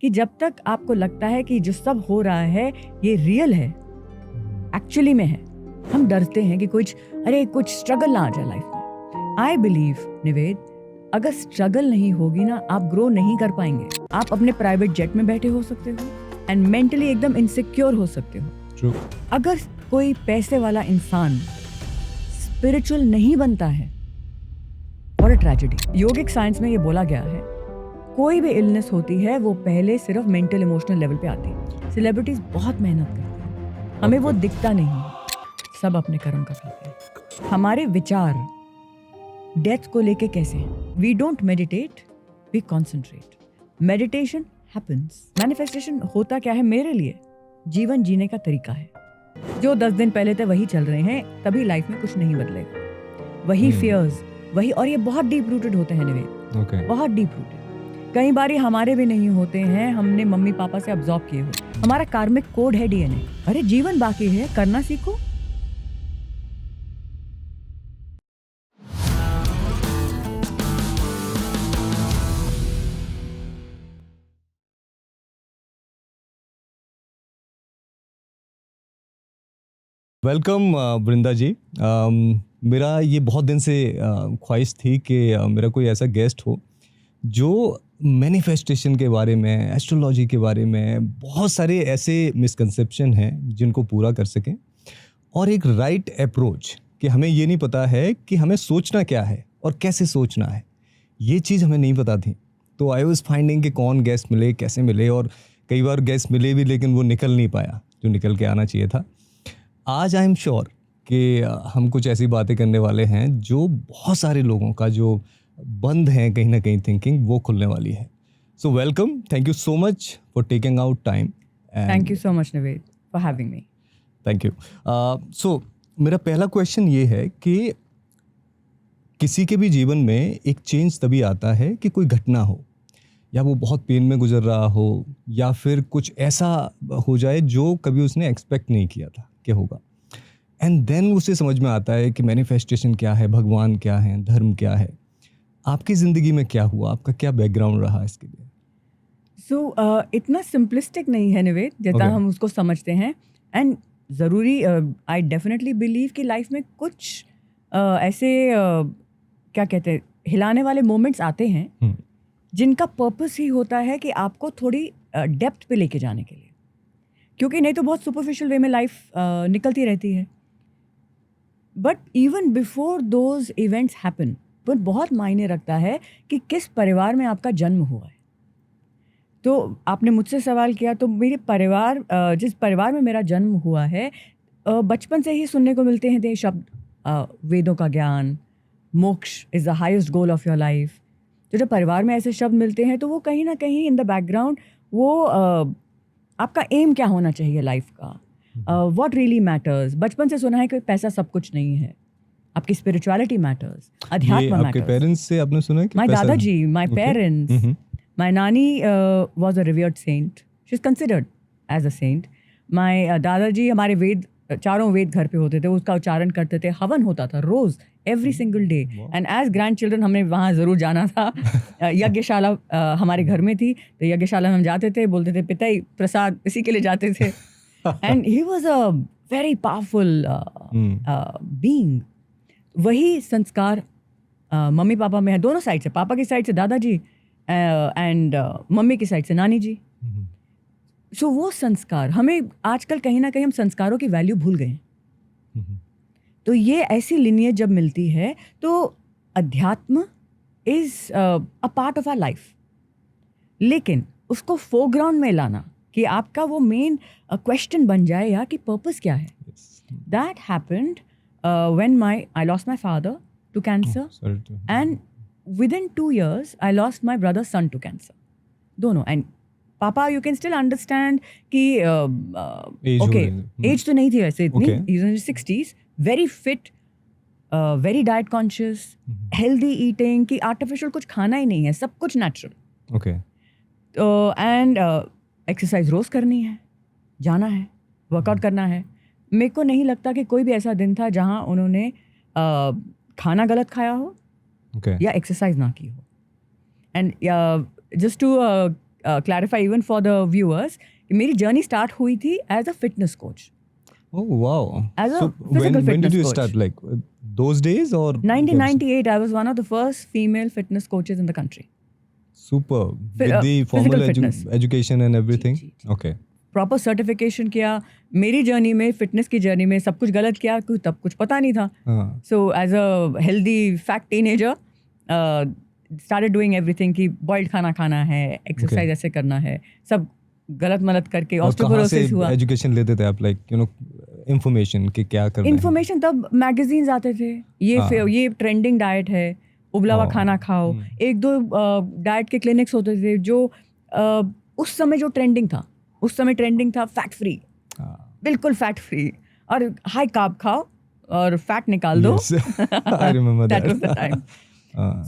कि जब तक आपको लगता है कि जो सब हो रहा है ये रियल है, एक्चुअली में है, हम डरते हैं कि कुछ स्ट्रगल ना आ जाए लाइफ में। आई बिलीव निवेद, अगर स्ट्रगल नहीं होगी ना, आप ग्रो नहीं कर पाएंगे। आप अपने प्राइवेट जेट में बैठे हो सकते हो एंड मेंटली एकदम इनसिक्योर हो सकते हो। True. अगर कोई पैसे वाला इंसान स्पिरिचुअल नहीं बनता है, what a tragedy. Yogic science में ये बोला गया है, कोई भी इलनेस होती है वो पहले सिर्फ मेंटल इमोशनल लेवल पे आती है। सेलिब्रिटीज बहुत मेहनत करते हैं, हमें वो दिखता नहीं है, सब अपने कर्म का खाते हैं। हमारे विचार डेथ को लेके कैसे हैं? We don't meditate, we concentrate. Meditation happens. Manifestation होता क्या है मेरे लिए? जीवन जीने का तरीका है। जो 10 दिन पहले थे वही चल रहे हैं, तभी लाइफ में कुछ नहीं बदलेगा। वही फियर्स, वही, और ये बहुत डीप रूटेड होते हैं निवेद। Okay. बहुत डीप रूटेड। कई बार हमारे भी नहीं होते हैं, हमने मम्मी पापा से अब्सॉर्ब किए हो। हमारा कार्मिक कोड है डीएनए। अरे जीवन बाकी है, करना सीखो। वेलकम वृंदा जी। मेरा ये बहुत दिन से ख्वाहिश थी कि मेरा कोई ऐसा गेस्ट हो जो मैनिफेस्टेशन के बारे में, एस्ट्रोलॉजी के बारे में बहुत सारे ऐसे मिसकंसेप्शन हैं जिनको पूरा कर सकें, और एक राइट अप्रोच कि हमें ये नहीं पता है कि हमें सोचना क्या है और कैसे सोचना है, ये चीज़ हमें नहीं पता थी। तो आई वाज फाइंडिंग कि कौन गेस्ट मिले, कैसे मिले, और कई बार गेस्ट मिले भी लेकिन वो निकल नहीं पाया जो निकल के आना चाहिए था। आज आई एम श्योर कि हम कुछ ऐसी बातें करने वाले हैं जो बहुत सारे लोगों का जो बंद है कहीं ना कहीं थिंकिंग, वो खुलने वाली है। So welcome, thank you so much for taking out time. Thank you so much Nived for having me. Thank you. So मेरा पहला क्वेश्चन ये है कि किसी के भी जीवन में एक चेंज तभी आता है कि कोई घटना हो, या वो बहुत पेन में गुजर रहा हो, या फिर कुछ ऐसा हो जाए जो कभी उसने एक्सपेक्ट नहीं किया था कि होगा, एंड देन उसे समझ में आता है कि मैनिफेस्टेशन क्या है, भगवान क्या है, धर्म क्या है। आपकी ज़िंदगी में क्या हुआ, आपका क्या बैकग्राउंड रहा इसके लिए? सो इतना सिंपलिस्टिक नहीं है निवेद जितना Okay. हम उसको समझते हैं। एंड ज़रूरी, आई डेफिनेटली बिलीव कि लाइफ में कुछ ऐसे क्या कहते हैं, हिलाने वाले मोमेंट्स आते हैं जिनका पर्पस ही होता है कि आपको थोड़ी डेप्थ पे लेके जाने के लिए, क्योंकि नहीं तो बहुत सुपरफिशियल वे में लाइफ निकलती रहती है। But even before those events happen, पर बहुत मायने रखता है कि किस परिवार में आपका जन्म हुआ है। तो आपने मुझसे सवाल किया, तो मेरे परिवार, जिस परिवार में मेरा जन्म हुआ है, बचपन से ही सुनने को मिलते हैं ये शब्द, वेदों का ज्ञान, मोक्ष is the highest goal of your life. तो जब परिवार में ऐसे शब्द मिलते हैं तो वो कहीं ना कहीं इन द बैकग्राउंड वो आपका एम क्या होना चाहिए लाइफ का, व्हाट रियली मैटर्स। बचपन से सुना है कि पैसा सब कुछ नहीं है, आपकी स्पिरिचुअलिटी मैटर्स, ये अध्यात्म आपके मैटर्स। पेरेंट्स से आपने सुना है कि माय पैसा? दादाजी, my Okay. Parents, my nani was a revered saint. She's considered as a saint. My दादाजी, हमारे वेद, चारों वेद घर पे होते थे, उसका उच्चारण करते थे, हवन होता था रोज, every single day. And as grandchildren हमने वहाँ ज़रूर जाना था। यज्ञशाला हमारे घर में थी, तो यज्ञशाला में हम जाते थे, बोलते थे पिताई प्रसाद, इसी के लिए जाते थे। And he was a very powerful being. वही संस्कार मम्मी पापा में है, दोनों साइड से, पापा की साइड से दादाजी एंड मम्मी की साइड से नानी जी। सो वो संस्कार हमें आजकल कहीं ना कहीं हम संस्कारों की वैल्यू भूल गए हैं। तो ये ऐसी लिनियज जब मिलती है तो अध्यात्म is a part of our life, लेकिन उसको फोरग्राउंड में लाना कि आपका वो मेन क्वेश्चन बन जाए या कि पर्पस क्या है। That happened when I lost my father to cancer, Sorry to- and within 2 years I lost my brother's son to cancer, दोनों। and पापा, you can still understand कि Age हो okay, रही है। age तो नहीं थी वैसे इतनी, Okay. he's in his 60s, very fit, very diet conscious, healthy eating, कि artificial कुछ खाना ही नहीं है, सब कुछ natural। Okay. एंड एक्सरसाइज रोज़ करनी है, जाना है, वर्कआउट करना है। मेरे को नहीं लगता कि कोई भी ऐसा दिन था जहाँ उन्होंने खाना गलत खाया हो Okay. या एक्सरसाइज ना की हो। And just to clarify even for the viewers, मेरी जर्नी स्टार्ट हुई थी as a fitness coach. Oh wow! As a So physical when did fitness you coach. start? Like those days or 1998, I was one of the first female fitness coaches in the country. Super with the physical formal fitness. education and everything. जी. Okay. Proper certification किया. मेरी journey में, fitness की journey में सब कुछ गलत किया, क्योंकि तब कुछ पता नहीं था. हाँ. So as a healthy fat teenager started doing everything कि बॉइल्ड खाना खाना है, एक्सरसाइज ऐसे करना है, सब गलत मलत करके ऑस्टियोपोरोसिस हुआ. एजुकेशन लेते थे आप, लाइक यू नो इंफॉर्मेशन कि क्या करना है? इन्फॉर्मेशन तब मैगजीन्स आते थे, ये ट्रेंडिंग डाइट है, उबला हुआ खाना खाओ. एक दो डाइट के क्लिनिक्स होते थे जो उस समय जो ट्रेंडिंग था फैट फ्री, बिल्कुल फैट फ्री, और हाई कार्ब खाओ और फैट निकाल दो. I remember That that. was the time.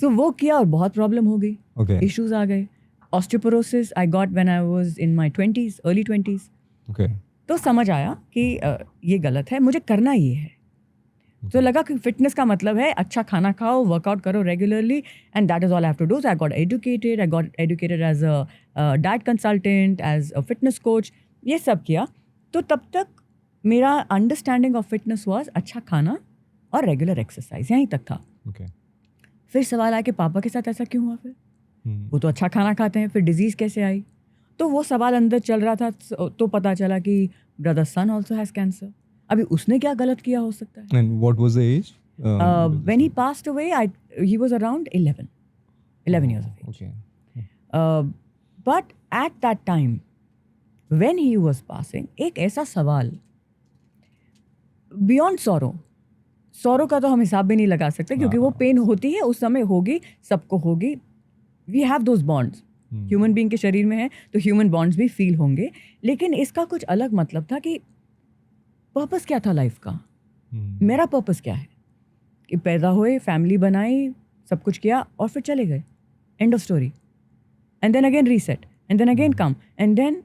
So वो किया और बहुत प्रॉब्लम हो गई. Okay. इश्यूज आ गए. Osteoporosis I got when I was in my 20s, early 20s. Okay. तो समझ आया कि ये गलत है, मुझे करना ये है. तो लगा कि फिटनेस का मतलब है अच्छा खाना खाओ, वर्कआउट करो regularly, and that is all I have to do. So I got educated as a diet consultant, as a fitness coach, ये सब किया. तो तब तक मेरा अंडरस्टैंडिंग ऑफ फिटनेस वाज अच्छा खाना और रेगुलर एक्सरसाइज, यहीं तक था. Okay. फिर सवाल आया कि पापा के साथ ऐसा क्यों हुआ? फिर वो तो अच्छा खाना खाते हैं, फिर डिजीज़ कैसे आई? तो वो सवाल अंदर चल रहा था. तो पता चला कि brother son also has cancer. अभी उसने क्या गलत किया हो सकता है? And what was the age? When he passed away, he was around 11 years of age. Okay. But at that time, when he was passing, एक ऐसा सवाल, बियॉन्ड सॉरो का तो हम हिसाब भी नहीं लगा सकते, क्योंकि वो पेन होती है, उस समय होगी, सबको होगी. We have those bonds, human being के शरीर में है तो ह्यूमन बॉन्ड्स भी फील होंगे. लेकिन इसका कुछ अलग मतलब था कि पर्पस क्या था लाइफ का? मेरा पर्पस क्या है? कि पैदा हुए, फैमिली बनाई, सब कुछ किया और फिर चले गए, and of story. And then again reset, and then again come, and then.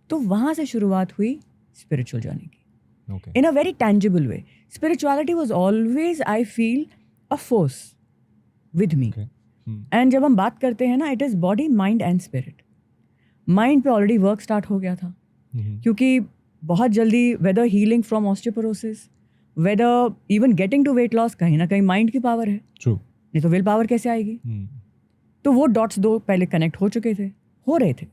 तो वहाँ से शुरुआत हुई स्पिरिचुअल जर्नी की. Okay. In a very tangible way. Spirituality was always, I feel, a force with me. Okay. And जब हम बात करते हैं ना, it is body, mind and spirit. Mind पे already work start हो गया था. क्योंकि बहुत जल्दी whether healing from osteoporosis, whether even getting to weight loss, कहीं ना कहीं mind की power है. True. नहीं तो विल पावर कैसे आएगी? तो वो डॉट्स दो पहले कनेक्ट हो चुके थे, हो रहे थे.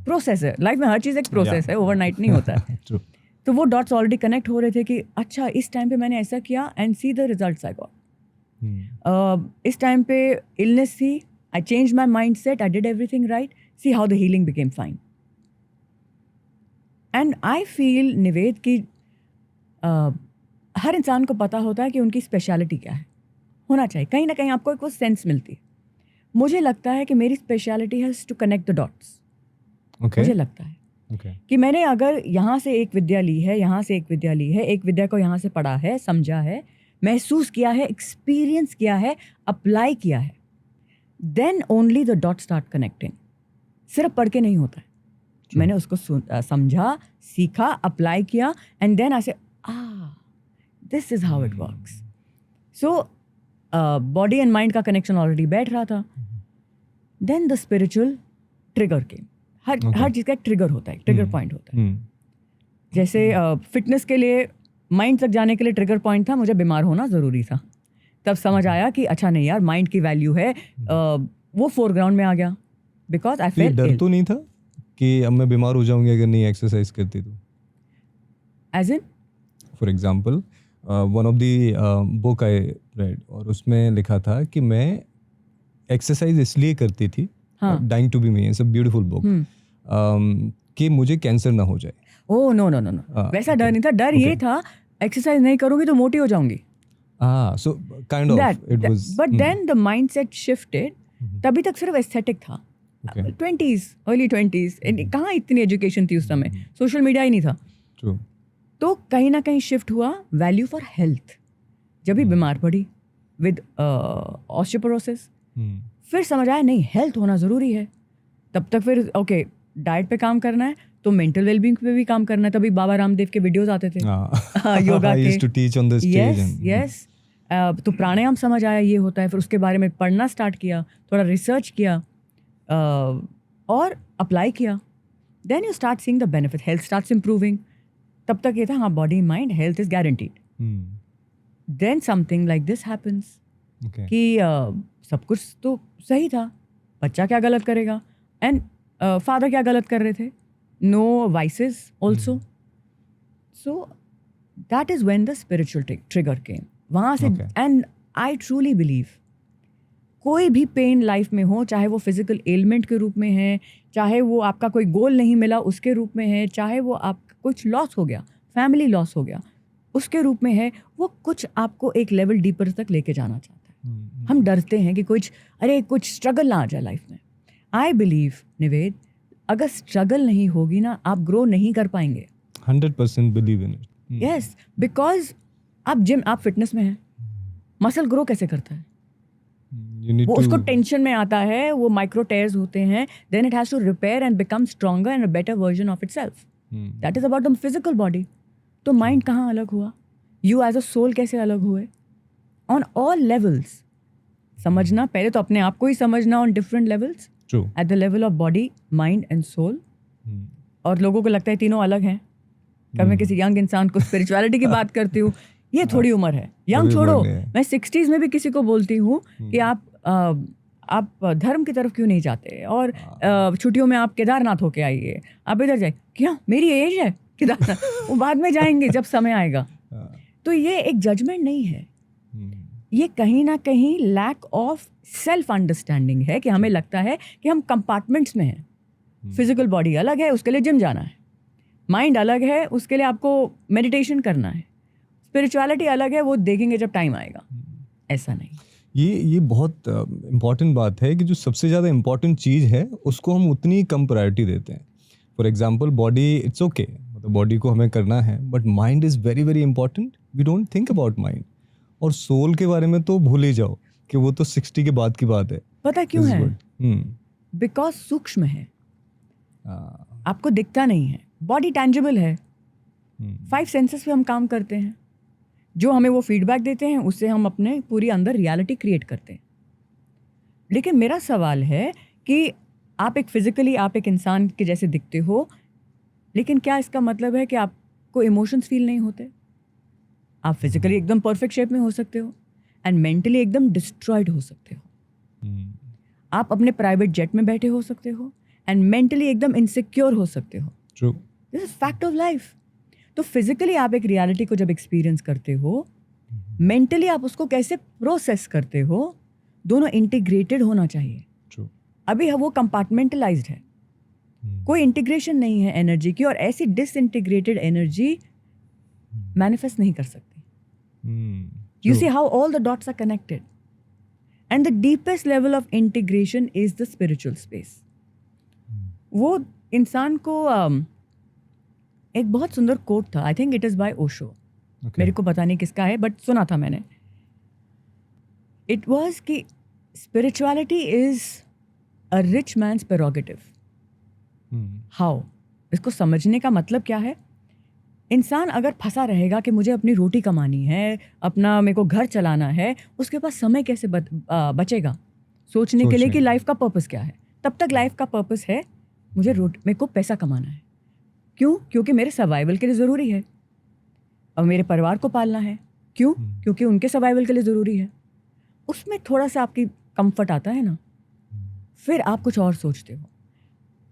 प्रोसेस है, लाइफ में हर चीज़ एक प्रोसेस है, ओवरनाइट नहीं होता है. True. तो वो डॉट्स ऑलरेडी कनेक्ट हो रहे थे कि अच्छा इस टाइम पे मैंने ऐसा किया, and see the results I got. इस टाइम पे इलनेस थी, I change my mindset, I did everything right, see how the healing became fine. And I feel Nived की हर इंसान को पता होता है कि उनकी स्पेशलिटी क्या है, होना चाहिए कहीं ना कहीं आपको एक वो सेंस मिलती है. मुझे लगता है कि मेरी स्पेशलिटी है to connect the dots. Okay. मुझे लगता है Okay. कि मैंने अगर यहाँ से एक विद्या ली है, यहाँ से एक विद्या ली है, एक विद्या को यहाँ से पढ़ा है, समझा है, महसूस किया है, एक्सपीरियंस किया है, अप्लाई किया है, then only the dot start connecting. सिर्फ पढ़ के नहीं होता है. मैंने उसको समझा, सीखा, अप्लाई किया, एंड देन आई से this is how it works. So body and mind का कनेक्शन ऑलरेडी बैठ रहा था. देन द स्पिरिचुअल ट्रिगर केम. हर चीज़ का एक ट्रिगर होता है, ट्रिगर पॉइंट होता है. जैसे फिटनेस के लिए, माइंड तक जाने के लिए ट्रिगर पॉइंट था, मुझे बीमार होना ज़रूरी था. तब समझ आया कि अच्छा नहीं यार, माइंड की वैल्यू है, वो फोरग्राउंड में आ गया. Because I felt. डर तो नहीं था कि अब मैं बीमार हो जाऊंगी अगर नहीं एक्सरसाइज करती तो? As in for example, one of the book I read, और उसमें लिखा था कि मैं एक्सरसाइज इसलिए करती थी, dying to be me, it's a beautiful book, कि मुझे कैंसर ना हो जाए. Oh no no no no, वैसा डर नहीं था. डर ये था एक्सरसाइज नहीं करूंगी तो मोटी हो जाऊंगी. So kind of it was. But then the mindset shifted. तभी तक सिर्फ एस्थेटिक था. 20s, early 20s, कहाँ इतनी एजुकेशन थी उस समय, सोशल मीडिया ही नहीं था. True. तो कहीं ना कहीं शिफ्ट हुआ वैल्यू फॉर हेल्थ. जब भी बीमार पड़ी विद ऑस्टियोपोरोसिस, फिर समझ आया नहीं, हेल्थ होना ज़रूरी है. तब तक फिर ओके, डाइट पे काम करना है तो मेंटल वेलबींग पे भी काम करना है. तभी बाबा रामदेव के वीडियोस आते थे योगा के. I used to teach on the stage. Yes. तो प्राणायाम समझ आया ये होता है. फिर उसके बारे में पढ़ना स्टार्ट किया, थोड़ा रिसर्च किया, और अप्लाई किया, then you start seeing the benefit, health starts improving. तब तक ये था हाँ body mind health is guaranteed. Then something like this happens कि सब कुछ तो सही था, बच्चा क्या गलत करेगा, एंड फादर क्या गलत कर रहे थे, no voices also. So that is when the spiritual trigger came. वहाँ से एंड आई ट्रूली बिलीव कोई भी पेन लाइफ में हो, चाहे वो फिजिकल एलिमेंट के रूप में है, चाहे वो आपका कोई गोल नहीं मिला उसके रूप में है, चाहे वो आप कुछ लॉस हो गया, फैमिली लॉस हो गया उसके रूप में है, वो कुछ आपको एक लेवल डीपर तक लेके जाना चाहता है. हम डरते हैं कि कुछ स्ट्रगल ना आ जाए लाइफ में. आई बिलीव निवेद, अगर स्ट्रगल नहीं होगी ना, आप ग्रो नहीं कर पाएंगे. 100% believe in it. Yes, because आप फिटनेस में हैं, मसल ग्रो कैसे करता है? वो उसको टेंशन में आता है, वो माइक्रो टेयर्स होते हैं, then it has to repair and become stronger and a better version of itself. That is about the physical body. तो माइंड कहाँ अलग हुआ? यू एज अ सोल कैसे अलग हुए? ऑन ऑल लेवल्स समझना, पहले तो अपने आप को ही समझना on different levels, at the level of body mind and soul. और लोगों को लगता है तीनों अलग हैं. कब मैं किसी यंग इंसान को स्पिरिचुअलिटी की बात करती हूँ, ये थोड़ी उम्र है, यंग छोड़ो, मैं 60s में भी किसी को बोलती हूँ कि आप धर्म की तरफ क्यों नहीं जाते, और छुट्टियों में आप केदारनाथ होके आइए, आप इधर जाइए. क्या मेरी एज है केदारनाथ? वो बाद में जाएंगे जब समय आएगा. तो ये एक जजमेंट नहीं है, ये कहीं ना कहीं लैक ऑफ सेल्फ अंडरस्टैंडिंग है कि हमें लगता है कि हम कंपार्टमेंट्स में हैं. फिजिकल बॉडी अलग है, उसके लिए जिम जाना है. माइंड अलग है, उसके लिए आपको मेडिटेशन करना है. स्पिरिचुअलिटी अलग है, वो देखेंगे जब टाइम आएगा. ऐसा नहीं. ये बहुत इम्पॉर्टेंट बात है कि जो सबसे ज़्यादा इम्पॉर्टेंट चीज़ है उसको हम उतनी कम प्रायोरिटी देते हैं. For example body, it's okay, मतलब बॉडी को हमें करना है, but mind is very very important. We don't think about mind. और सोल के बारे में तो भूल ही जाओ कि वो तो 60 के बाद की बात है. पता क्यों है? बिकॉज सूक्ष्म है, आपको दिखता नहीं है. बॉडी टैंजिबल है, 5 सेंसेस पे हम काम करते हैं, जो हमें वो फीडबैक देते हैं, उससे हम अपने पूरी अंदर रियलिटी क्रिएट करते हैं. लेकिन मेरा सवाल है कि आप एक इंसान के जैसे दिखते हो, लेकिन क्या इसका मतलब है कि आपको इमोशंस फील नहीं होते? आप फिजिकली एकदम परफेक्ट शेप में हो सकते हो एंड मेंटली एकदम डिस्ट्रॉयड हो सकते हो. आप अपने प्राइवेट जेट में बैठे हो सकते हो एंड मेंटली एकदम इनसिक्योर हो सकते हो. True. This is fact of life. तो फिजिकली आप एक रियलिटी को जब एक्सपीरियंस करते हो, मेंटली आप उसको कैसे प्रोसेस करते हो, दोनों इंटीग्रेटेड होना चाहिए. True. अभी वो कंपार्टमेंटलाइज्ड है, कोई इंटीग्रेशन नहीं है एनर्जी की, और ऐसी डिसइंटीग्रेटेड एनर्जी मैनिफेस्ट नहीं कर सकती. You see how all the dots are connected, and the deepest level of integration is the spiritual space. वो इंसान को एक बहुत सुंदर कोट था, I think it is by Osho. मेरे को पता नहीं किसका है, बट सुना था मैंने. इट वाज कि spirituality is a rich mains prerogative. How? इसको समझने का मतलब क्या है? इंसान अगर फंसा रहेगा कि मुझे अपनी रोटी कमानी है, अपना मेरे को घर चलाना है, उसके पास समय कैसे बचेगा सोचने के लिए कि लाइफ का पर्पस क्या है? तब तक लाइफ का पर्पस है मेरे को पैसा कमाना है. क्यों? क्योंकि मेरे सर्वाइवल के लिए ज़रूरी है, और मेरे परिवार को पालना है. क्यों? क्योंकि उनके सर्वाइवल के लिए ज़रूरी है. उसमें थोड़ा सा आपकी कंफर्ट आता है ना, फिर आप कुछ और सोचते हो.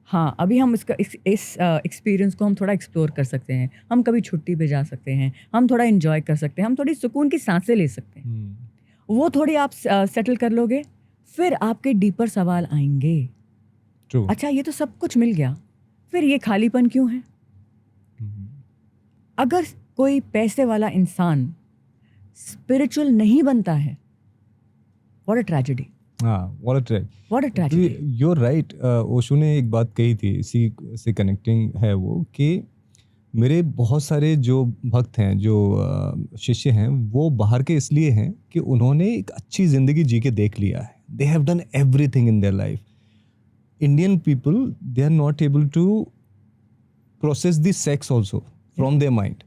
हाँ, अभी हम इस एक्सपीरियंस को हम थोड़ा एक्सप्लोर कर सकते हैं, हम कभी छुट्टी पे जा सकते हैं, हम थोड़ा इन्जॉय कर सकते हैं, हम थोड़ी सुकून की सांसें ले सकते हैं. वो थोड़ी आप सेटल कर लोगे, फिर आपके डीपर सवाल आएंगे. अच्छा, ये तो सब कुछ मिल गया, फिर ये खालीपन क्यों है? अगर कोई पैसे वाला इंसान स्पिरिचुअल नहीं बनता है, what a tragedy. What a tragedy. You're right. Osho ने एक बात कही थी, इसी से कनेक्टिंग है वो, कि मेरे बहुत सारे जो भक्त हैं, जो शिष्य हैं, वो बाहर के इसलिए हैं कि उन्होंने एक अच्छी ज़िंदगी जी के देख लिया है. They have done everything in their life. Indian people, they are not able to process the sex also from their mind.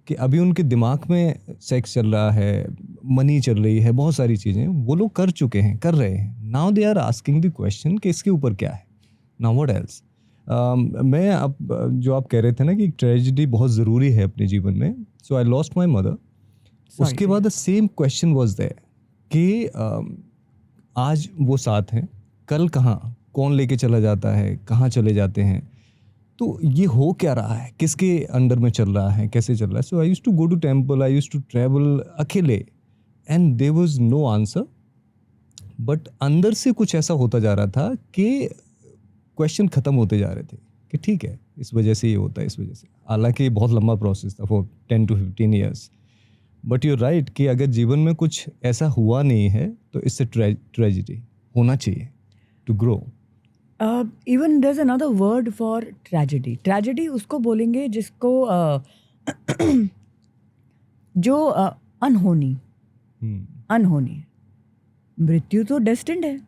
कि अभी उनके दिमाग में सेक्स चल रहा है, मनी चल रही है, बहुत सारी चीज़ें वो लोग कर चुके हैं, कर रहे हैं. Now they are asking the question कि इसके ऊपर क्या है. Now what else? मैं अब जो आप कह रहे थे ना कि ट्रेजिडी बहुत ज़रूरी है अपने जीवन में, सो आई लॉस्ट माई मदर. उसके बाद the same question was there कि आज वो साथ हैं, कल कहाँ, कौन लेके चला जाता है, कहाँ चले जाते हैं, तो ये हो क्या रहा है, किसके अंडर में चल रहा है, कैसे चल रहा है. So I used to go to temple, I used to travel अकेले, and there was no answer. But अंदर से कुछ ऐसा होता जा रहा था कि क्वेश्चन ख़त्म होते जा रहे थे कि ठीक है, इस वजह से ये होता है, इस वजह से. हालांकि ये बहुत लंबा प्रोसेस था for 10 to 15 years. But you right कि अगर जीवन में कुछ ऐसा हुआ नहीं है तो इससे ट्रेजिडी होना चाहिए to grow. Even there is another word for tragedy. Tragedy उसको बोलेंगे जिसको जो अनहोनी है. मृत्यु तो डेस्टिन्ड है.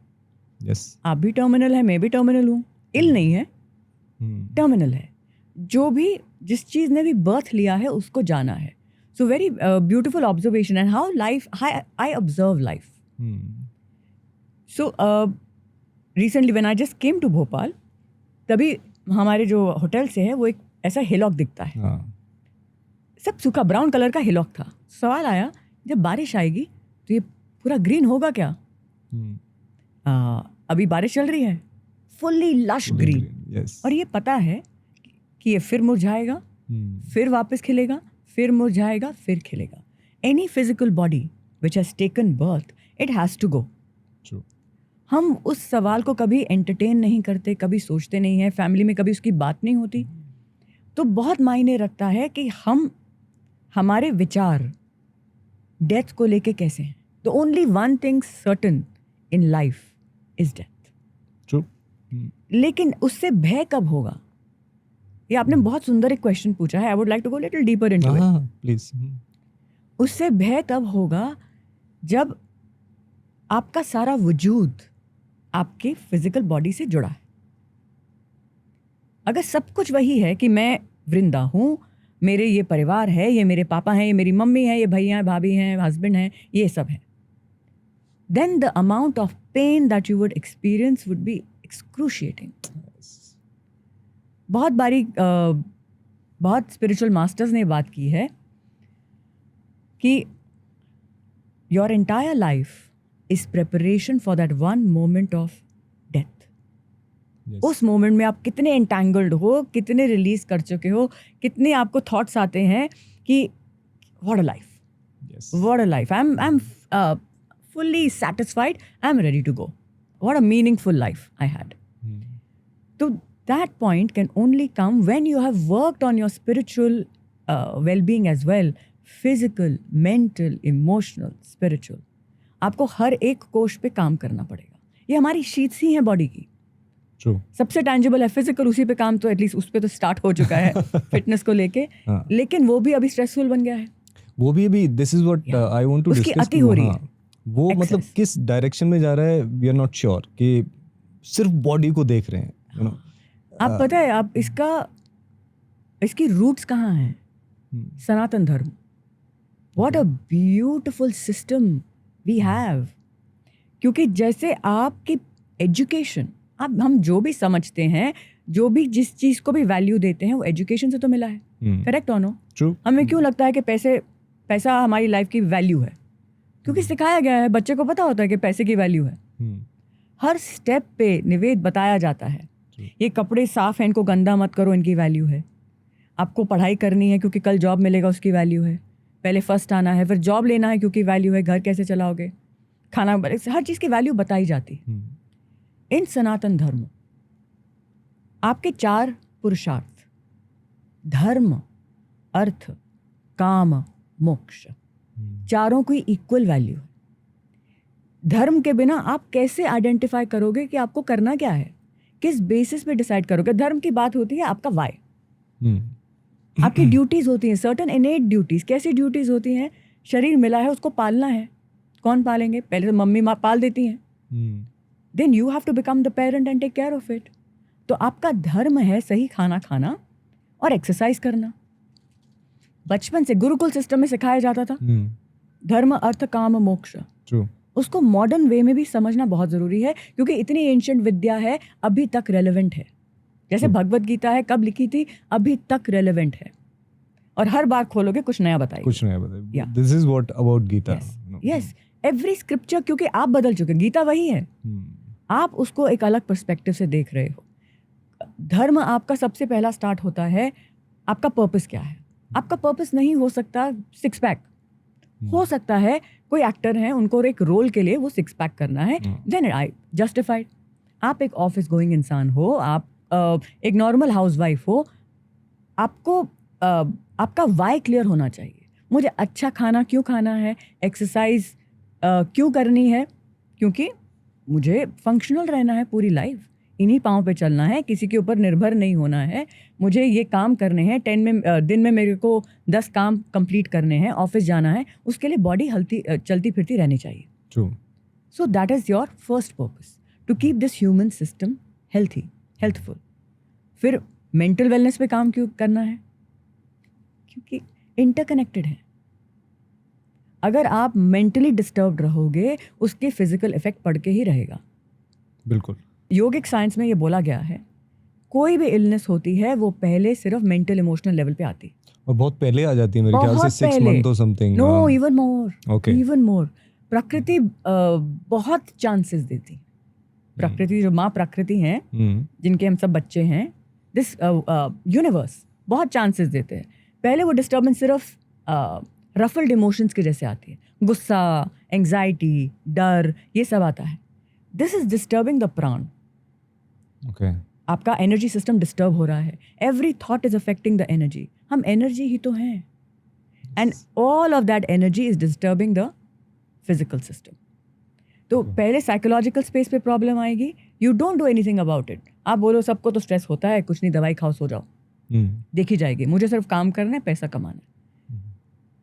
यस. आप भी टर्मिनल है, मैं भी टर्मिनल हूँ. इल नहीं है, टर्मिनल है. जो भी जिस चीज़ ने भी बर्थ लिया है उसको जाना है. So very beautiful observation and how life I observe life. So recently when I just came to Bhopal, तभी हमारे जो होटल से है वो एक ऐसा हिलॉक दिखता है. सब सूखा ब्राउन कलर का हिलॉक था. सवाल आया, जब बारिश आएगी तो ये पूरा ग्रीन होगा क्या? अभी बारिश चल रही है, फुल्ली लश ग्रीन. और ये पता है कि ये फिर मुरझाएगा, फिर वापस खिलेगा, फिर मुरझाएगा, फिर खिलेगा. Any physical body which has taken birth, it has to go. हम उस सवाल को कभी एंटरटेन नहीं करते, कभी सोचते नहीं हैं, फैमिली में कभी उसकी बात नहीं होती. तो बहुत मायने रखता है कि हमारे विचार डेथ को लेके कैसे हैं. The only one thing certain in life is death. True. लेकिन उससे भय कब होगा? ये आपने बहुत सुंदर एक क्वेश्चन पूछा है. I would like to go little deeper into it. Please. उससे भय तब होगा जब आपका सारा वजूद आपके फिजिकल बॉडी से जुड़ा है. अगर सब कुछ वही है कि मैं वृंदा हूँ, मेरे ये परिवार है, ये मेरे पापा हैं, ये मेरी मम्मी है, ये भैया हैं, भाभी हैं, हस्बैंड हैं, ये सब है, then the amount of pain that you would experience would be excruciating. बहुत स्पिरिचुअल मास्टर्स ने बात की है कि your entire life is preparation for that one moment of death. Yes. उस मोमेंट में आप कितने entangled हो, कितने रिलीज कर चुके हो, कितने आपको थॉट्स आते हैं कि what a life. Yes. What a life. I'm fully satisfied. I'm ready to go. What a meaningful life I had. So that point can only come when you have worked on your spiritual well-being as well. Physical, mental, emotional, spiritual. आपको हर एक कोश पे काम करना पड़ेगा. ये हमारी sheets ही हैं बॉडी की. True. सबसे टैंजिबल है फिजिकल, उसी पे काम तो एटलीस्ट उस पे तो स्टार्ट हो चुका है फिटनेस को लेके. लेकिन वो भी अभी स्ट्रेसफुल बन गया है. वो भी अभी this is what I want to discuss. उसकी अति हो रही है. वो मतलब किस डायरेक्शन में जा रहा है, वी आर नॉट श्योर, कि सिर्फ बॉडी को देख रहे हैं, यू नो. आप पता है आप इसकी रूट्स कहाँ हैं? Sanatan Dharma. What a beautiful system we have. क्योंकि जैसे आपकी एजुकेशन, हम जो भी समझते हैं, जो भी जिस चीज़ को भी वैल्यू देते हैं, वो एजुकेशन से तो मिला है. करेक्ट और नो? ट्रू. हमें क्यों लगता है कि पैसा हमारी लाइफ की वैल्यू है? क्योंकि सिखाया गया है. बच्चे को पता होता है कि पैसे की वैल्यू है. हर स्टेप पे निवेद बताया जाता है. ये कपड़े साफ हैं, इनको गंदा मत करो, इनकी वैल्यू है. आपको पढ़ाई करनी है क्योंकि कल जॉब मिलेगा, उसकी वैल्यू है. पहले फर्स्ट आना है, फिर जॉब लेना है क्योंकि वैल्यू है. घर कैसे चलाओगे, खाना, हर चीज़ की वैल्यू बताई जाती है. इन सनातन धर्म आपके 4 पुरुषार्थ, धर्म, अर्थ, काम, मोक्ष, चारों की इक्वल वैल्यू है. धर्म के बिना आप कैसे आइडेंटिफाई करोगे कि आपको करना क्या है? किस बेसिस पे डिसाइड करोगे? धर्म की बात होती है आपका वाई. आपकी ड्यूटीज होती हैं, सर्टेन इनेट ड्यूटीज. कैसी ड्यूटीज होती हैं? शरीर मिला है, उसको पालना है. कौन पालेंगे? पहले तो मम्मी माँ पाल देती हैं. Then you have to become the parent and take care of it. तो आपका धर्म है सही खाना खाना और एक्सरसाइज करना. बचपन से गुरुकुल सिस्टम में सिखाया जाता था. धर्म, अर्थ, काम, मोक्ष. उसको मॉडर्न वे में भी समझना बहुत ज़रूरी है, क्योंकि इतनी एंशिएंट विद्या है, अभी तक रेलेवेंट है। जैसे भगवत गीता है, कब लिखी थी, अभी तक रेलेवेंट है, और हर बार खोलोगे कुछ नया बताइए, कुछ नया बताइए। Yeah. This is what about Gita. Yes, every scripture, क्योंकि आप बदल चुके, गीता वही है, आप उसको एक अलग पर्सपेक्टिव से देख रहे हो। धर्म आपका सबसे पहला स्टार्ट होता है, आपका पर्पस क्या है। आपका पर्पस नहीं हो सकता सिक्स पैक, हो सकता है कोई एक्टर है, उनको एक रोल के लिए वो सिक्स पैक करना है, देन आई जस्टिफाइड। आप एक ऑफिस गोइंग इंसान हो, आप एक नॉर्मल हाउसवाइफ हो, आपको आपका वाई क्लियर होना चाहिए। मुझे अच्छा खाना क्यों खाना है, एक्सरसाइज क्यों करनी है, क्योंकि मुझे फंक्शनल रहना है पूरी लाइफ, इन्हीं पाँव पे चलना है, किसी के ऊपर निर्भर नहीं होना है, मुझे ये काम करने हैं, दिन में मेरे को 10 काम कंप्लीट करने हैं, ऑफिस जाना है, उसके लिए बॉडी चलती फिरती रहनी चाहिए। True. So that is your first purpose, to keep this human system healthful. फिर मेंटल वेलनेस पे काम क्यों करना है, क्योंकि इंटरकनेक्टेड है। अगर आप मेंटली डिस्टर्ब्ड रहोगे, उसके फिजिकल इफेक्ट पड़ के ही रहेगा। बिल्कुल। योगिक साइंस में ये बोला गया है, कोई भी इलनेस होती है वो पहले सिर्फ मेंटल इमोशनल लेवल पे आती है, और बहुत पहले आ जाती है मेरे ख्याल से, 6 मंथ और something. No, even more, Okay. Even more. प्रकृति बहुत चांसेस देती, प्रकृति जो माँ प्रकृति हैं, जिनके हम सब बच्चे हैं, दिस यूनिवर्स बहुत चांसेस देते हैं। पहले वो डिस्टर्बेंस सिर्फ रफल्ड इमोशंस की जैसे आती है, गुस्सा, एंग्जाइटी, डर, ये सब आता है। दिस इज डिस्टर्बिंग द प्राण। ओके। आपका एनर्जी सिस्टम डिस्टर्ब हो रहा है, every thought is affecting the energy. हम एनर्जी ही तो हैं, and all of that energy is disturbing the physical system. तो पहले साइकोलॉजिकल स्पेस पे प्रॉब्लम आएगी, you don't do anything about it. आप बोलो सबको तो स्ट्रेस होता है, कुछ नहीं, दवाई खाओ, सो जाओ, देखी जाएगी, मुझे सिर्फ काम करना है, पैसा कमाना है,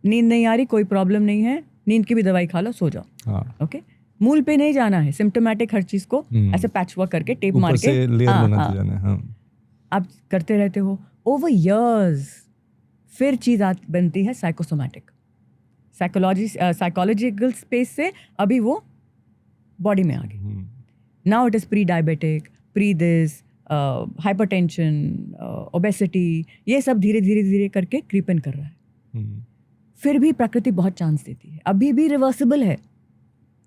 नींद नहीं आ रही, कोई प्रॉब्लम नहीं है, नींद की भी दवाई खा लो, सो जाओ। ओके, मूल पे नहीं जाना है, सिम्टोमेटिक हर चीज को ऐसे पैच वर्क करके, टेप मार के आप करते रहते हो ओवर इयर्स। फिर चीज बनती है साइकोसोमैटिक, साइकोलॉजिकल स्पेस से अभी वो बॉडी में आ गई। Now it is pre diabetic, pre this, hypertension, obesity, ये सब धीरे धीरे धीरे करके क्रीपन कर रहा है। फिर भी प्रकृति बहुत चांस देती है, अभी भी रिवर्सिबल है।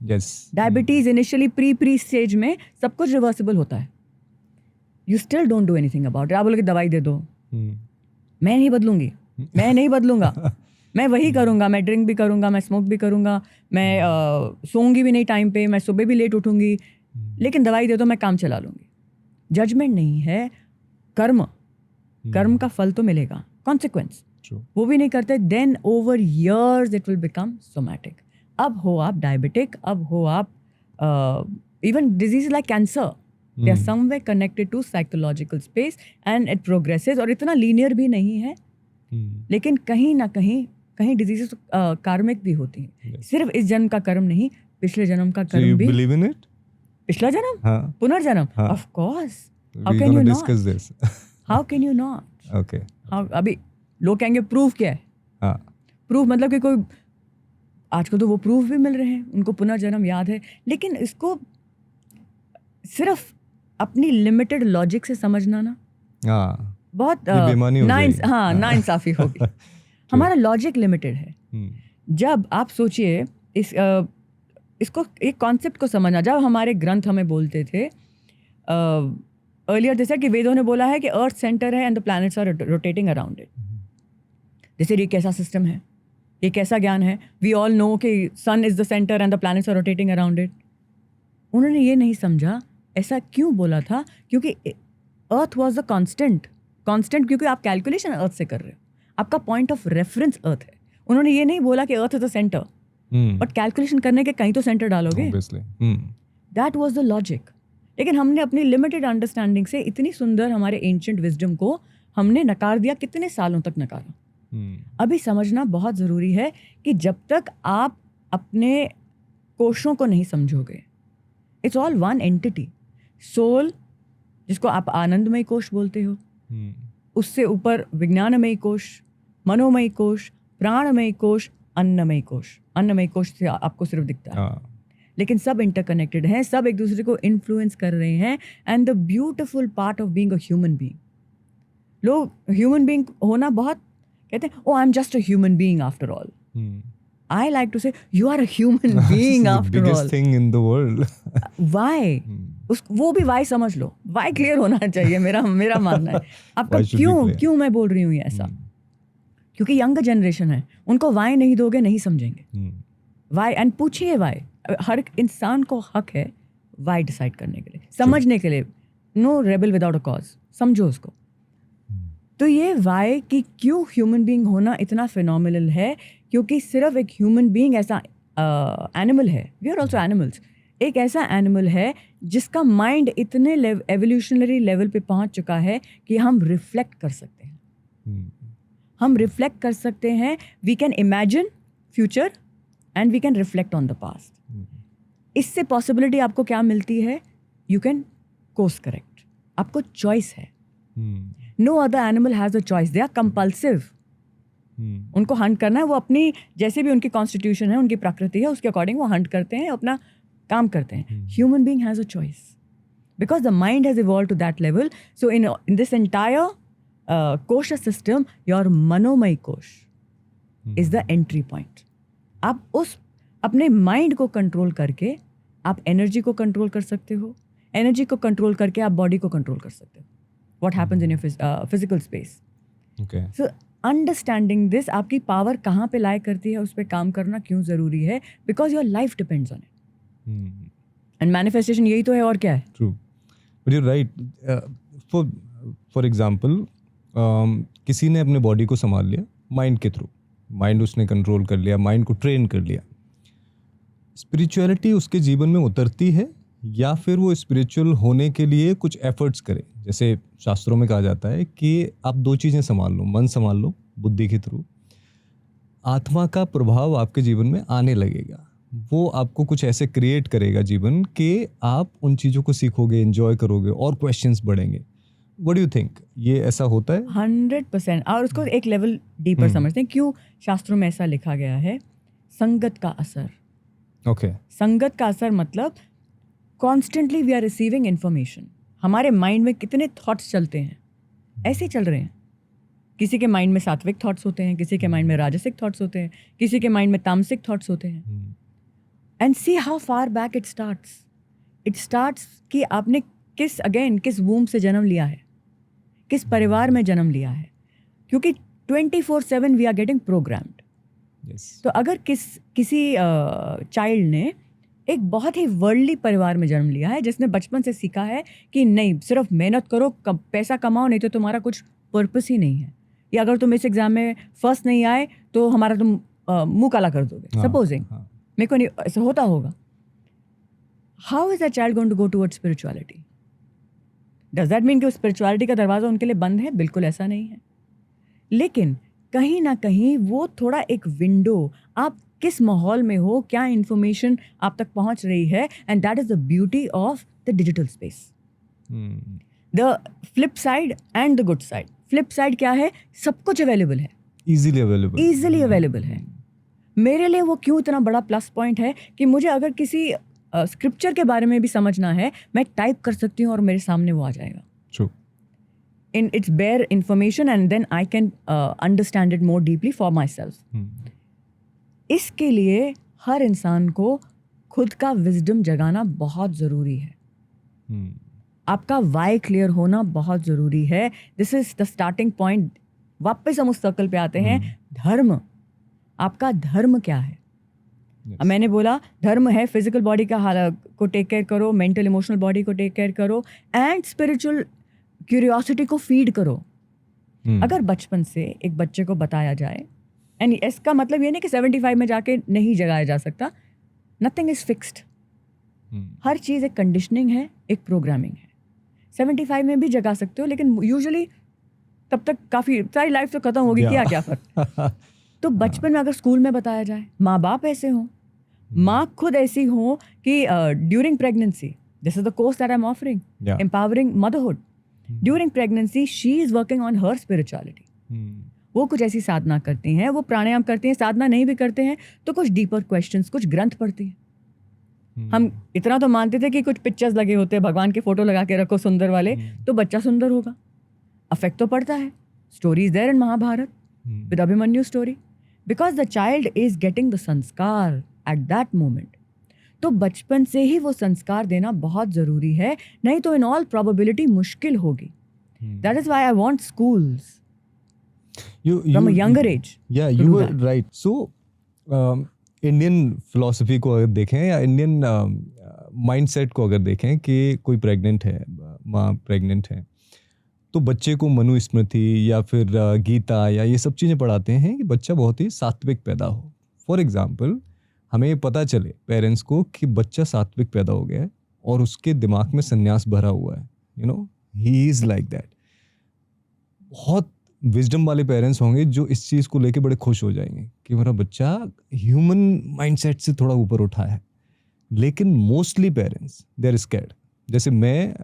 डायबिटीज इनिशियली प्री स्टेज में सब कुछ रिवर्सिबल होता है, you still don't do anything about it. आप बोलोगे दवाई दे दो, मैं नहीं बदलूंगी, मैं नहीं बदलूंगा, मैं वही करूंगा, मैं ड्रिंक भी करूंगा, मैं स्मोक भी करूंगा, मैं सोऊंगी भी नहीं टाइम पे, मैं सुबह भी लेट उठूंगी, लेकिन दवाई दे दो, मैं काम चला लूंगी। जजमेंट नहीं है, कर्म का फल तो मिलेगा, कॉन्सिक्वेंस वो भी नहीं करते, then over years it will become somatic. अब हो आप डायबिटिक, अब हो आप even disease like cancer, they are somewhere connected to psychological space and it progresses. और इतना लीनियर भी नहीं है, लेकिन कहीं ना कहीं डिजीजेस कार्मिक भी होती हैं। सिर्फ इस जन्म का कर्म नहीं, पिछले जन्म का कर्म भी। Believe in it? पिछला जन्म, पुनर्जन्म, of course. How can you not, how can you not? Okay, अभी लोग कहेंगे प्रूफ क्या है? प्रूफ मतलब कि कोई, आजकल तो वो प्रूफ भी मिल रहे हैं, उनको पुनर्जन्म याद है, लेकिन इसको सिर्फ अपनी लिमिटेड लॉजिक से समझना ना बहुत नाइंसाफी होगी। हमारा लॉजिक लिमिटेड है। जब आप सोचिए इसको, एक कॉन्सेप्ट को समझना, जब हमारे ग्रंथ हमें बोलते थे अर्लियर, जैसा कि वेदों ने बोला है कि अर्थ सेंटर है and the planets are rotating around it. जैसे ये कैसा सिस्टम है, ये कैसा ज्ञान है? वी ऑल नो कि sun is the centre and the planets are rotating around it. उन्होंने ये नहीं समझा, ऐसा क्यों बोला था? क्योंकि अर्थ वॉज द कॉन्स्टेंट, क्योंकि आप कैलकुलेशन अर्थ से कर रहे हो, आपका पॉइंट ऑफ रेफरेंस अर्थ है। उन्होंने ये नहीं बोला कि earth is the centre, but calculation करने के कहीं तो सेंटर डालोगे, दैट वॉज द लॉजिक। लेकिन हमने अपनी लिमिटेड अंडरस्टैंडिंग से इतनी सुंदर हमारे एंशिएंट विजडम को हमने नकार दिया, कितने सालों तक नकारा। अभी समझना बहुत ज़रूरी है कि जब तक आप अपने कोशों को नहीं समझोगे, it's all one entity. Soul, जिसको आप आनंदमय कोश बोलते हो, उससे ऊपर विज्ञानमय कोश, मनोमय कोश, प्राणमय कोश, अन्नमय कोश। अन्नमय कोश से आपको सिर्फ दिखता है, लेकिन सब इंटरकनेक्टेड हैं, सब एक दूसरे को इन्फ्लुएंस कर रहे हैं. And the beautiful part of being a human being, लोग ह्यूमन बीइंग होना बहुत कहते हैं, oh I am just a human being after all. I like to say you are a human being after all. Biggest thing in the world. Why? वो भी why समझ लो. Why clear होना चाहिए, मेरा मानना है. आपका क्यों मैं बोल रही हूँ ये ऐसा? क्योंकि यंगर जनरेशन है, उनको why नहीं दोगे नहीं समझेंगे. Why and पूछिए why. हर इंसान को हक है why डिसाइड करने के लिए, समझने के लिए. No rebel without a cause. समझो उसको. तो ये वाई कि क्यों ह्यूमन बीइंग होना इतना फिनोमिनल है, क्योंकि सिर्फ एक ह्यूमन बीइंग ऐसा एनिमल है, वी आर ऑल्सो एनिमल्स, एक ऐसा एनिमल है जिसका माइंड इतने एवोल्यूशनरी लेवल पे पहुंच चुका है कि हम रिफ्लेक्ट कर सकते हैं. हम रिफ्लेक्ट कर सकते हैं. We can imagine future and we can reflect on the past. इससे पॉसिबिलिटी आपको क्या मिलती है? You can course correct. आपको चॉइस है. No other animal has a choice. They are compulsive. उनको हंट करना है, वो अपनी जैसे भी उनकी कॉन्स्टिट्यूशन है, उनकी प्रकृति है, उसके अकॉर्डिंग वो हंट करते हैं, अपना काम करते हैं. Human being has a choice because the mind has evolved to that level. So in this entire kosha system, your manomay kosh is the entry point. आप उस अपने माइंड को कंट्रोल करके आप एनर्जी को कंट्रोल कर सकते हो. एनर्जी को कंट्रोल करके आप बॉडी को कंट्रोल कर सकते हो. What happens in your physical space. Okay. So understanding this, आपकी पावर कहाँ पे लाई करती है, उस पर काम करना क्यों ज़रूरी है? Because your life depends on it. And manifestation यही तो है, और क्या है? True. But you're right. For example, किसी ने अपने बॉडी को संभाल लिया माइंड के थ्रू. माइंड उसने कंट्रोल कर लिया, माइंड को ट्रेन कर लिया. स्पिरिचुअलिटी उसके जीवन में उतरती है या फिर वो स्पिरिचुअल होने के लिए कुछ एफर्ट्स करे? जैसे शास्त्रों में कहा जाता है कि आप दो चीज़ें संभाल लो, मन संभाल लो बुद्धि के थ्रू, आत्मा का प्रभाव आपके जीवन में आने लगेगा. वो आपको कुछ ऐसे क्रिएट करेगा जीवन कि आप उन चीज़ों को सीखोगे, एंजॉय करोगे और क्वेश्चंस बढ़ेंगे. व्हाट डू यू थिंक, ये ऐसा होता है? 100%. और उसको एक लेवल डीपर समझते हैं. क्यों शास्त्रों में ऐसा लिखा गया है? संगत का असर. ओके. संगत का असर मतलब constantly we are receiving information. हमारे माइंड में कितने थॉट्स चलते हैं, ऐसे ही चल रहे हैं. किसी के माइंड में सात्विक थॉट्स होते हैं, किसी के माइंड में राजसिक थॉट्स होते हैं, किसी के माइंड में तामसिक थॉट्स होते हैं. And see how far back it starts कि आपने किस वूम से जन्म लिया है, किस परिवार में जन्म लिया है. क्योंकि 24/7 वी आर गेटिंग प्रोग्राम्ड. तो अगर किसी चाइल्ड ने एक बहुत ही वर्ल्डली परिवार में जन्म लिया है, जिसने बचपन से सीखा है कि नहीं सिर्फ मेहनत करो, पैसा कमाओ, नहीं तो तुम्हारा कुछ पर्पस ही नहीं है, या अगर तुम इस एग्जाम में फर्स्ट नहीं आए तो हमारा तुम मुंह काला कर दोगे. सपोजिंग मेरे को नहीं ऐसा होता होगा. How is a child going to go towards spirituality? Does that mean कि स्पिरिचुअलिटी का दरवाजा उनके लिए बंद है? बिल्कुल ऐसा नहीं है. लेकिन कहीं ना कहीं वो थोड़ा एक विंडो, आप किस माहौल में हो, क्या इन्फॉर्मेशन आप तक पहुंच रही है, and that is the beauty of the digital space. The flip side and the good side. Flip side क्या है? सब कुछ अवेलेबल है, इजीली अवेलेबल है. मेरे लिए वो क्यों इतना बड़ा प्लस पॉइंट है कि मुझे अगर किसी स्क्रिप्चर के बारे में भी समझना है, मैं टाइप कर सकती हूँ और मेरे सामने वो आ जाएगा. True. In its bare information, and then I can understand it more deeply for myself. इसके लिए हर इंसान को खुद का विजडम जगाना बहुत ज़रूरी है. आपका वाई क्लियर होना बहुत ज़रूरी है. This is the starting point. वापस हम उस सर्कल पे आते हैं. धर्म, आपका धर्म क्या है? yes. मैंने बोला धर्म है फिजिकल बॉडी का को टेक केयर करो, मेंटल इमोशनल बॉडी को टेक केयर करो, एंड स्पिरिचुअल क्यूरियोसिटी को फीड करो. अगर बचपन से एक बच्चे को बताया जाए, एंड इसका मतलब ये नहीं कि 75 में जाके नहीं जगाया जा सकता. Nothing is fixed. हर चीज़ एक कंडीशनिंग है, एक प्रोग्रामिंग है. 75 में भी जगा सकते हो, लेकिन यूजुअली तब तक काफ़ी सारी लाइफ तो खत्म होगी. क्या फर्क. तो बचपन में अगर स्कूल में बताया जाए, माँ बाप ऐसे हों, माँ खुद ऐसी हो कि during pregnancy, this is the course that I am offering, empowering motherhood. During pregnancy she is working on her spirituality. वो कुछ ऐसी साधना करती हैं, वो प्राणायाम करती हैं. साधना नहीं भी करते हैं तो कुछ डीपर क्वेश्चंस, कुछ ग्रंथ पढ़ती हैं. हम इतना तो मानते थे कि कुछ पिक्चर्स लगे होते हैं, भगवान के फोटो लगा के रखो सुंदर वाले तो बच्चा सुंदर होगा। अफेक्ट तो पड़ता है। Story is there in Mahabharata with Abhimanyu story, because the child is getting the sanskar at that moment. तो बचपन से ही वो संस्कार देना बहुत ज़रूरी है, नहीं तो इन ऑल प्रोबेबिलिटी मुश्किल होगी। That is why I want schools from a younger age Yeah, to you do were that. right. So, Indian philosophy को अगर देखें या इंडियन माइंडसेट को अगर देखें कि कोई प्रेग्नेंट है, माँ प्रेग्नेंट है, तो बच्चे को मनुस्मृति या फिर गीता या ये सब चीज़ें पढ़ाते हैं कि बच्चा बहुत ही सात्विक पैदा हो। फॉर एग्जाम्पल, हमें ये पता चले पेरेंट्स को कि बच्चा सात्विक पैदा हो गया है और उसके दिमाग में संन्यास भरा हुआ है, ही इज़ लाइक दैट। बहुत विजडम वाले पेरेंट्स होंगे जो इस चीज़ को लेके बड़े खुश हो जाएंगे कि मेरा बच्चा ह्यूमन माइंडसेट से थोड़ा ऊपर उठा है। लेकिन mostly parents they are scared. जैसे मैं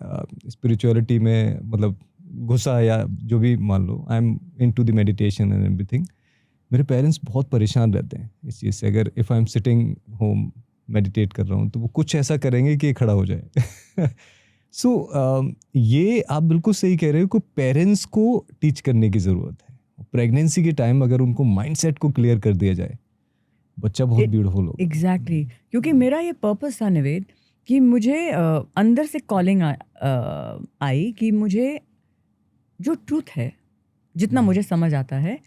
स्पिरिचुअलिटी में मतलब घुसा या जो भी मान लो, I am into the meditation and everything, मेरे पेरेंट्स बहुत परेशान रहते हैं इस चीज़ से। अगर if I am sitting home meditate कर रहा हूँ तो वो कुछ ऐसा करेंगे कि खड़ा हो जाए। सो ये आप बिल्कुल सही कह रहे हो कि पेरेंट्स को टीच करने की ज़रूरत है। प्रेगनेंसी के टाइम अगर उनको माइंडसेट को क्लियर कर दिया जाए, बच्चा बहुत ब्यूटीफुल होगा। एग्जैक्टली, क्योंकि मेरा ये पर्पस था निवेद कि मुझे अंदर से कॉलिंग आई कि मुझे जो ट्रूथ है, जितना मुझे समझ आता है,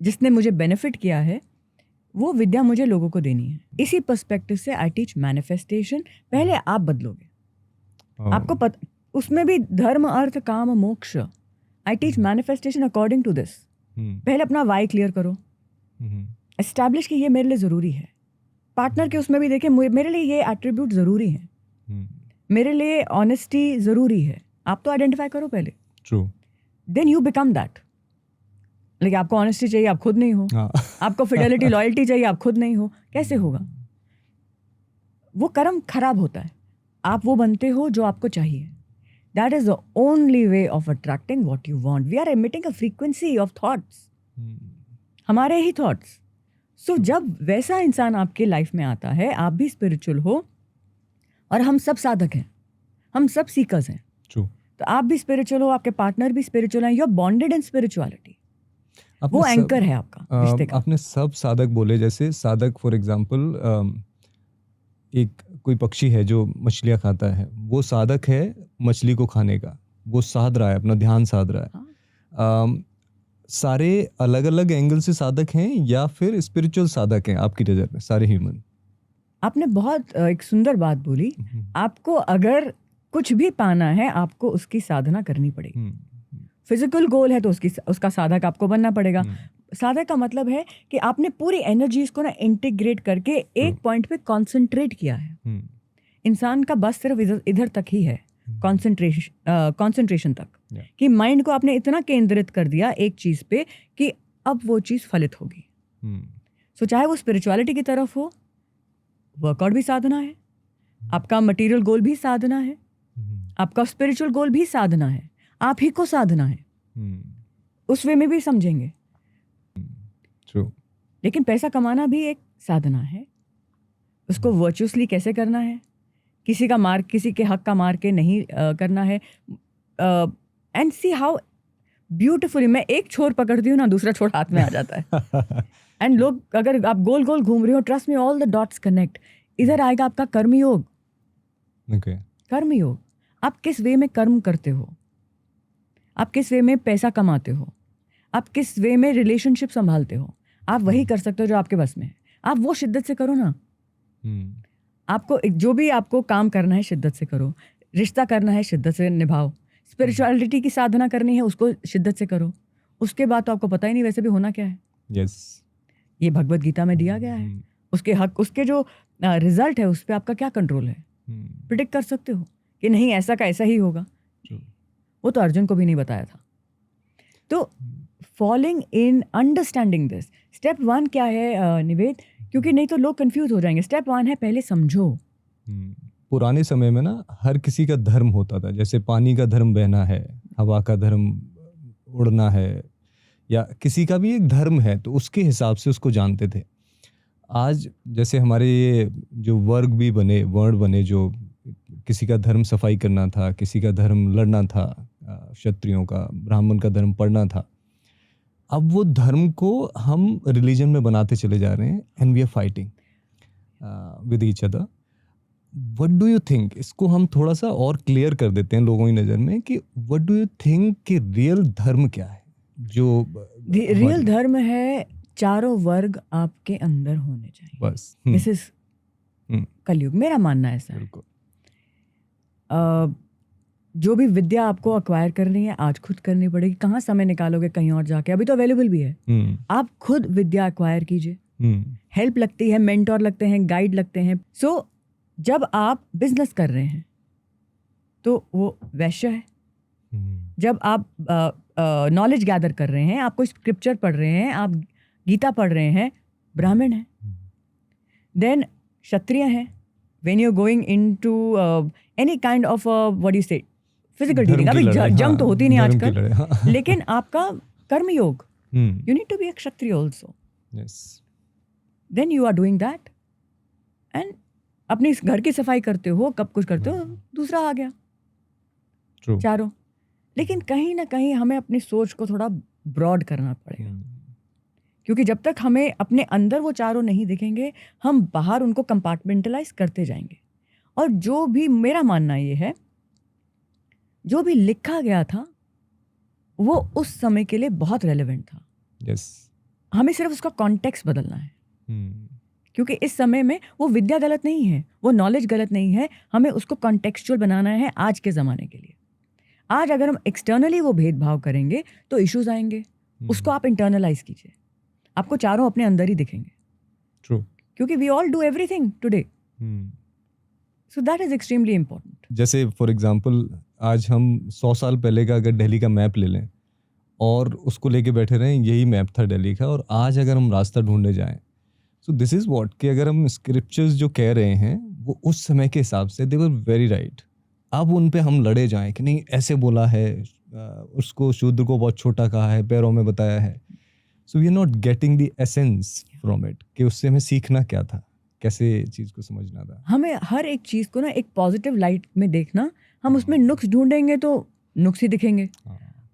जिसने मुझे बेनिफिट किया है, वो विद्या मुझे लोगों को देनी है। इसी पर्सपेक्टिव से आई टीच मैनिफेस्टेशन। पहले आप बदलोगे, आपको पता, उसमें भी धर्म अर्थ काम मोक्ष। I teach manifestation according to this. पहले अपना वाई क्लियर करो, एस्टैब्लिश कि ये मेरे लिए ज़रूरी है। पार्टनर के उसमें भी देखें, मेरे लिए ये एट्रीब्यूट ज़रूरी है, मेरे लिए ऑनेस्टी ज़रूरी है। आप तो आइडेंटिफाई करो पहले, true, then you become that. लेकिन आपको ऑनेस्टी चाहिए, आप खुद नहीं हो। आपको फिडेलिटी लॉयल्टी चाहिए, आप खुद नहीं हो, कैसे होगा? वो कर्म खराब होता है। आप वो बनते हो जो आपको चाहिए। That is the only way of attracting what you want. We are emitting a frequency of thoughts, हमारे ही थॉट्स। सो जब वैसा इंसान आपके लाइफ में आता है, आप भी स्पिरिचुअल हो और हम सब साधक हैं, हम सब सीकर्स हैं। ट्रू। तो आप भी स्पिरिचुअल हो, आपके पार्टनर भी स्पिरिचुअल हैं, you are bonded in spirituality. वो एंकर है आपका रिश्ते का। आपने सब साधक बोले। जैसे साधक फॉर एग्जांपल, एक कोई पक्षी है जो मछलियाँ खाता है, वो साधक है मछली को खाने का, वो साध रहा है, अपना ध्यान साध रहा है। हाँ। सारे अलग अलग एंगल से साधक हैं या फिर स्पिरिचुअल साधक हैं आपकी नज़र में सारे ह्यूमन? आपने बहुत एक सुंदर बात बोली। आपको अगर कुछ भी पाना है, आपको उसकी साधना करनी पड़ेगी। फिजिकल गोल है तो उसका साधक आपको बनना पड़ेगा। साधक का मतलब है कि आपने पूरी एनर्जीज को ना इंटीग्रेट करके एक पॉइंट पे कंसंट्रेट किया है। इंसान का बस सिर्फ इधर तक ही है, कंसंट्रेशन तक, कि माइंड को आपने इतना केंद्रित कर दिया एक चीज पे कि अब वो चीज फलित होगी। सो चाहे वो स्पिरिचुअलिटी की तरफ हो, वर्कआउट भी साधना है, आपका मटेरियल गोल भी साधना है, आपका स्पिरिचुअल गोल भी साधना है, आप ही को साधना है। उस वे में भी समझेंगे। True. लेकिन पैसा कमाना भी एक साधना है। उसको वर्चुअसली कैसे करना है, किसी के हक का मार के नहीं करना है। एंड सी हाउ ब्यूटिफुली मैं एक छोर पकड़ती हूँ ना, दूसरा छोर हाथ में आ जाता है। एंड लोग, अगर आप गोल गोल घूम रहे हो, trust me, all the dots connect. इधर आएगा आपका कर्मयोग। कर्मयोग, आप किस वे में कर्म करते हो, आप किस वे में पैसा कमाते हो, आप किस वे में रिलेशनशिप संभालते हो, आप वही कर सकते हो जो आपके बस में है। आप वो शिद्दत से करो ना। आपको जो भी आपको काम करना है शिद्दत से करो, रिश्ता करना है शिद्दत से निभाओ, स्पिरिचुअलिटी की साधना करनी है उसको शिद्दत से करो। उसके बाद तो आपको पता ही नहीं वैसे भी होना क्या है। yes. ये भगवत गीता में दिया गया है। उसके हक, उसके जो रिजल्ट है उस पर आपका क्या कंट्रोल है? प्रिडिक्ट कर सकते हो कि नहीं ऐसा का ऐसा ही होगा? वो तो अर्जुन को भी नहीं बताया था। तो falling in understanding this, step 1 क्या है निवेद? क्योंकि नहीं तो लोग कंफ्यूज हो जाएंगे। स्टेप 1 है पहले समझो। पुराने समय में ना हर किसी का धर्म होता था। जैसे पानी का धर्म बहना है, हवा का धर्म उड़ना है, या किसी का भी एक धर्म है तो उसके हिसाब से उसको जानते थे। आज जैसे हमारे ये जो वर्ण बने, जो किसी का धर्म सफाई करना था, किसी का धर्म लड़ना था, क्षत्रियों का, ब्राह्मण का धर्म पढ़ना था, अब वो धर्म को हम रिलीजन में बनाते चले जा रहे हैं and we are fighting with each other. What do you think, इसको हम थोड़ा सा और क्लियर कर देते हैं लोगों की नज़र में कि व्हाट डू यू थिंक कि रियल धर्म क्या है? जो रियल धर्म है चारों वर्ग आपके अंदर होने चाहिए. बस दिस इज कलयुग, मेरा मानना है ऐसा. बिल्कुल. जो भी विद्या आपको अक्वायर करनी है आज खुद करनी पड़ेगी. कहाँ समय निकालोगे कहीं और जाके? अभी तो अवेलेबल भी है. आप खुद विद्या अक्वायर कीजिए. हेल्प लगती है, मेंटोर लगते हैं, गाइड लगते हैं. सो जब आप बिजनेस कर रहे हैं तो वो वैश्य है. जब आप नॉलेज गैदर कर रहे हैं, आप कोई स्क्रिप्चर पढ़ रहे हैं, आप गीता पढ़ रहे हैं, ब्राह्मण है. देन क्षत्रिय है. When you going into any kind of what you say physical dealing, अभी जंग तो होती नहीं आजकल, लेकिन आपका कर्मयोग, you need to be a kshatriya also. Then you are doing that and अपनी इस घर की सफाई करते हो, कब कुछ करते हो, दूसरा आ गया. True. चारों. लेकिन कहीं ना कहीं हमें अपनी सोच को थोड़ा ब्रॉड करना पड़ेगा. क्योंकि जब तक हमें अपने अंदर वो चारों नहीं दिखेंगे, हम बाहर उनको कंपार्टमेंटलाइज करते जाएंगे. और जो भी, मेरा मानना ये है, जो भी लिखा गया था वो उस समय के लिए बहुत रेलेवेंट था. yes. हमें सिर्फ उसका कॉन्टेक्स्ट बदलना है. क्योंकि इस समय में वो विद्या गलत नहीं है, वो नॉलेज गलत नहीं है, हमें उसको कॉन्टेक्चुअल बनाना है आज के ज़माने के लिए. आज अगर हम एक्सटर्नली वो भेदभाव करेंगे तो इश्यूज आएंगे. उसको आप इंटरनलाइज कीजिए, आपको चारों अपने अंदर ही दिखेंगे. True. क्योंकि we all do everything today. So that is extremely important. जैसे फॉर एग्जांपल आज हम 100 साल पहले का अगर दिल्ली का मैप ले लें और उसको लेके बैठे रहें, यही मैप था दिल्ली का, और आज अगर हम रास्ता ढूंढने जाएं, सो दिस इज़ व्हाट, कि अगर हम स्क्रिप्चर्स जो कह रहे हैं वो उस समय के हिसाब से दे वर वेरी राइट. अब उन पे हम लड़े जाएं कि नहीं ऐसे बोला है, उसको शूद्र को बहुत छोटा कहा है, पैरों में बताया है. So we are not getting the essence from it, कि उससे हमें सीखना क्या था, कैसे चीज़ को समझना था. हमें हर एक चीज़ को ना एक पॉजिटिव लाइट में देखना. हम उसमें नुक्स ढूंढेंगे तो नुक्स ही दिखेंगे.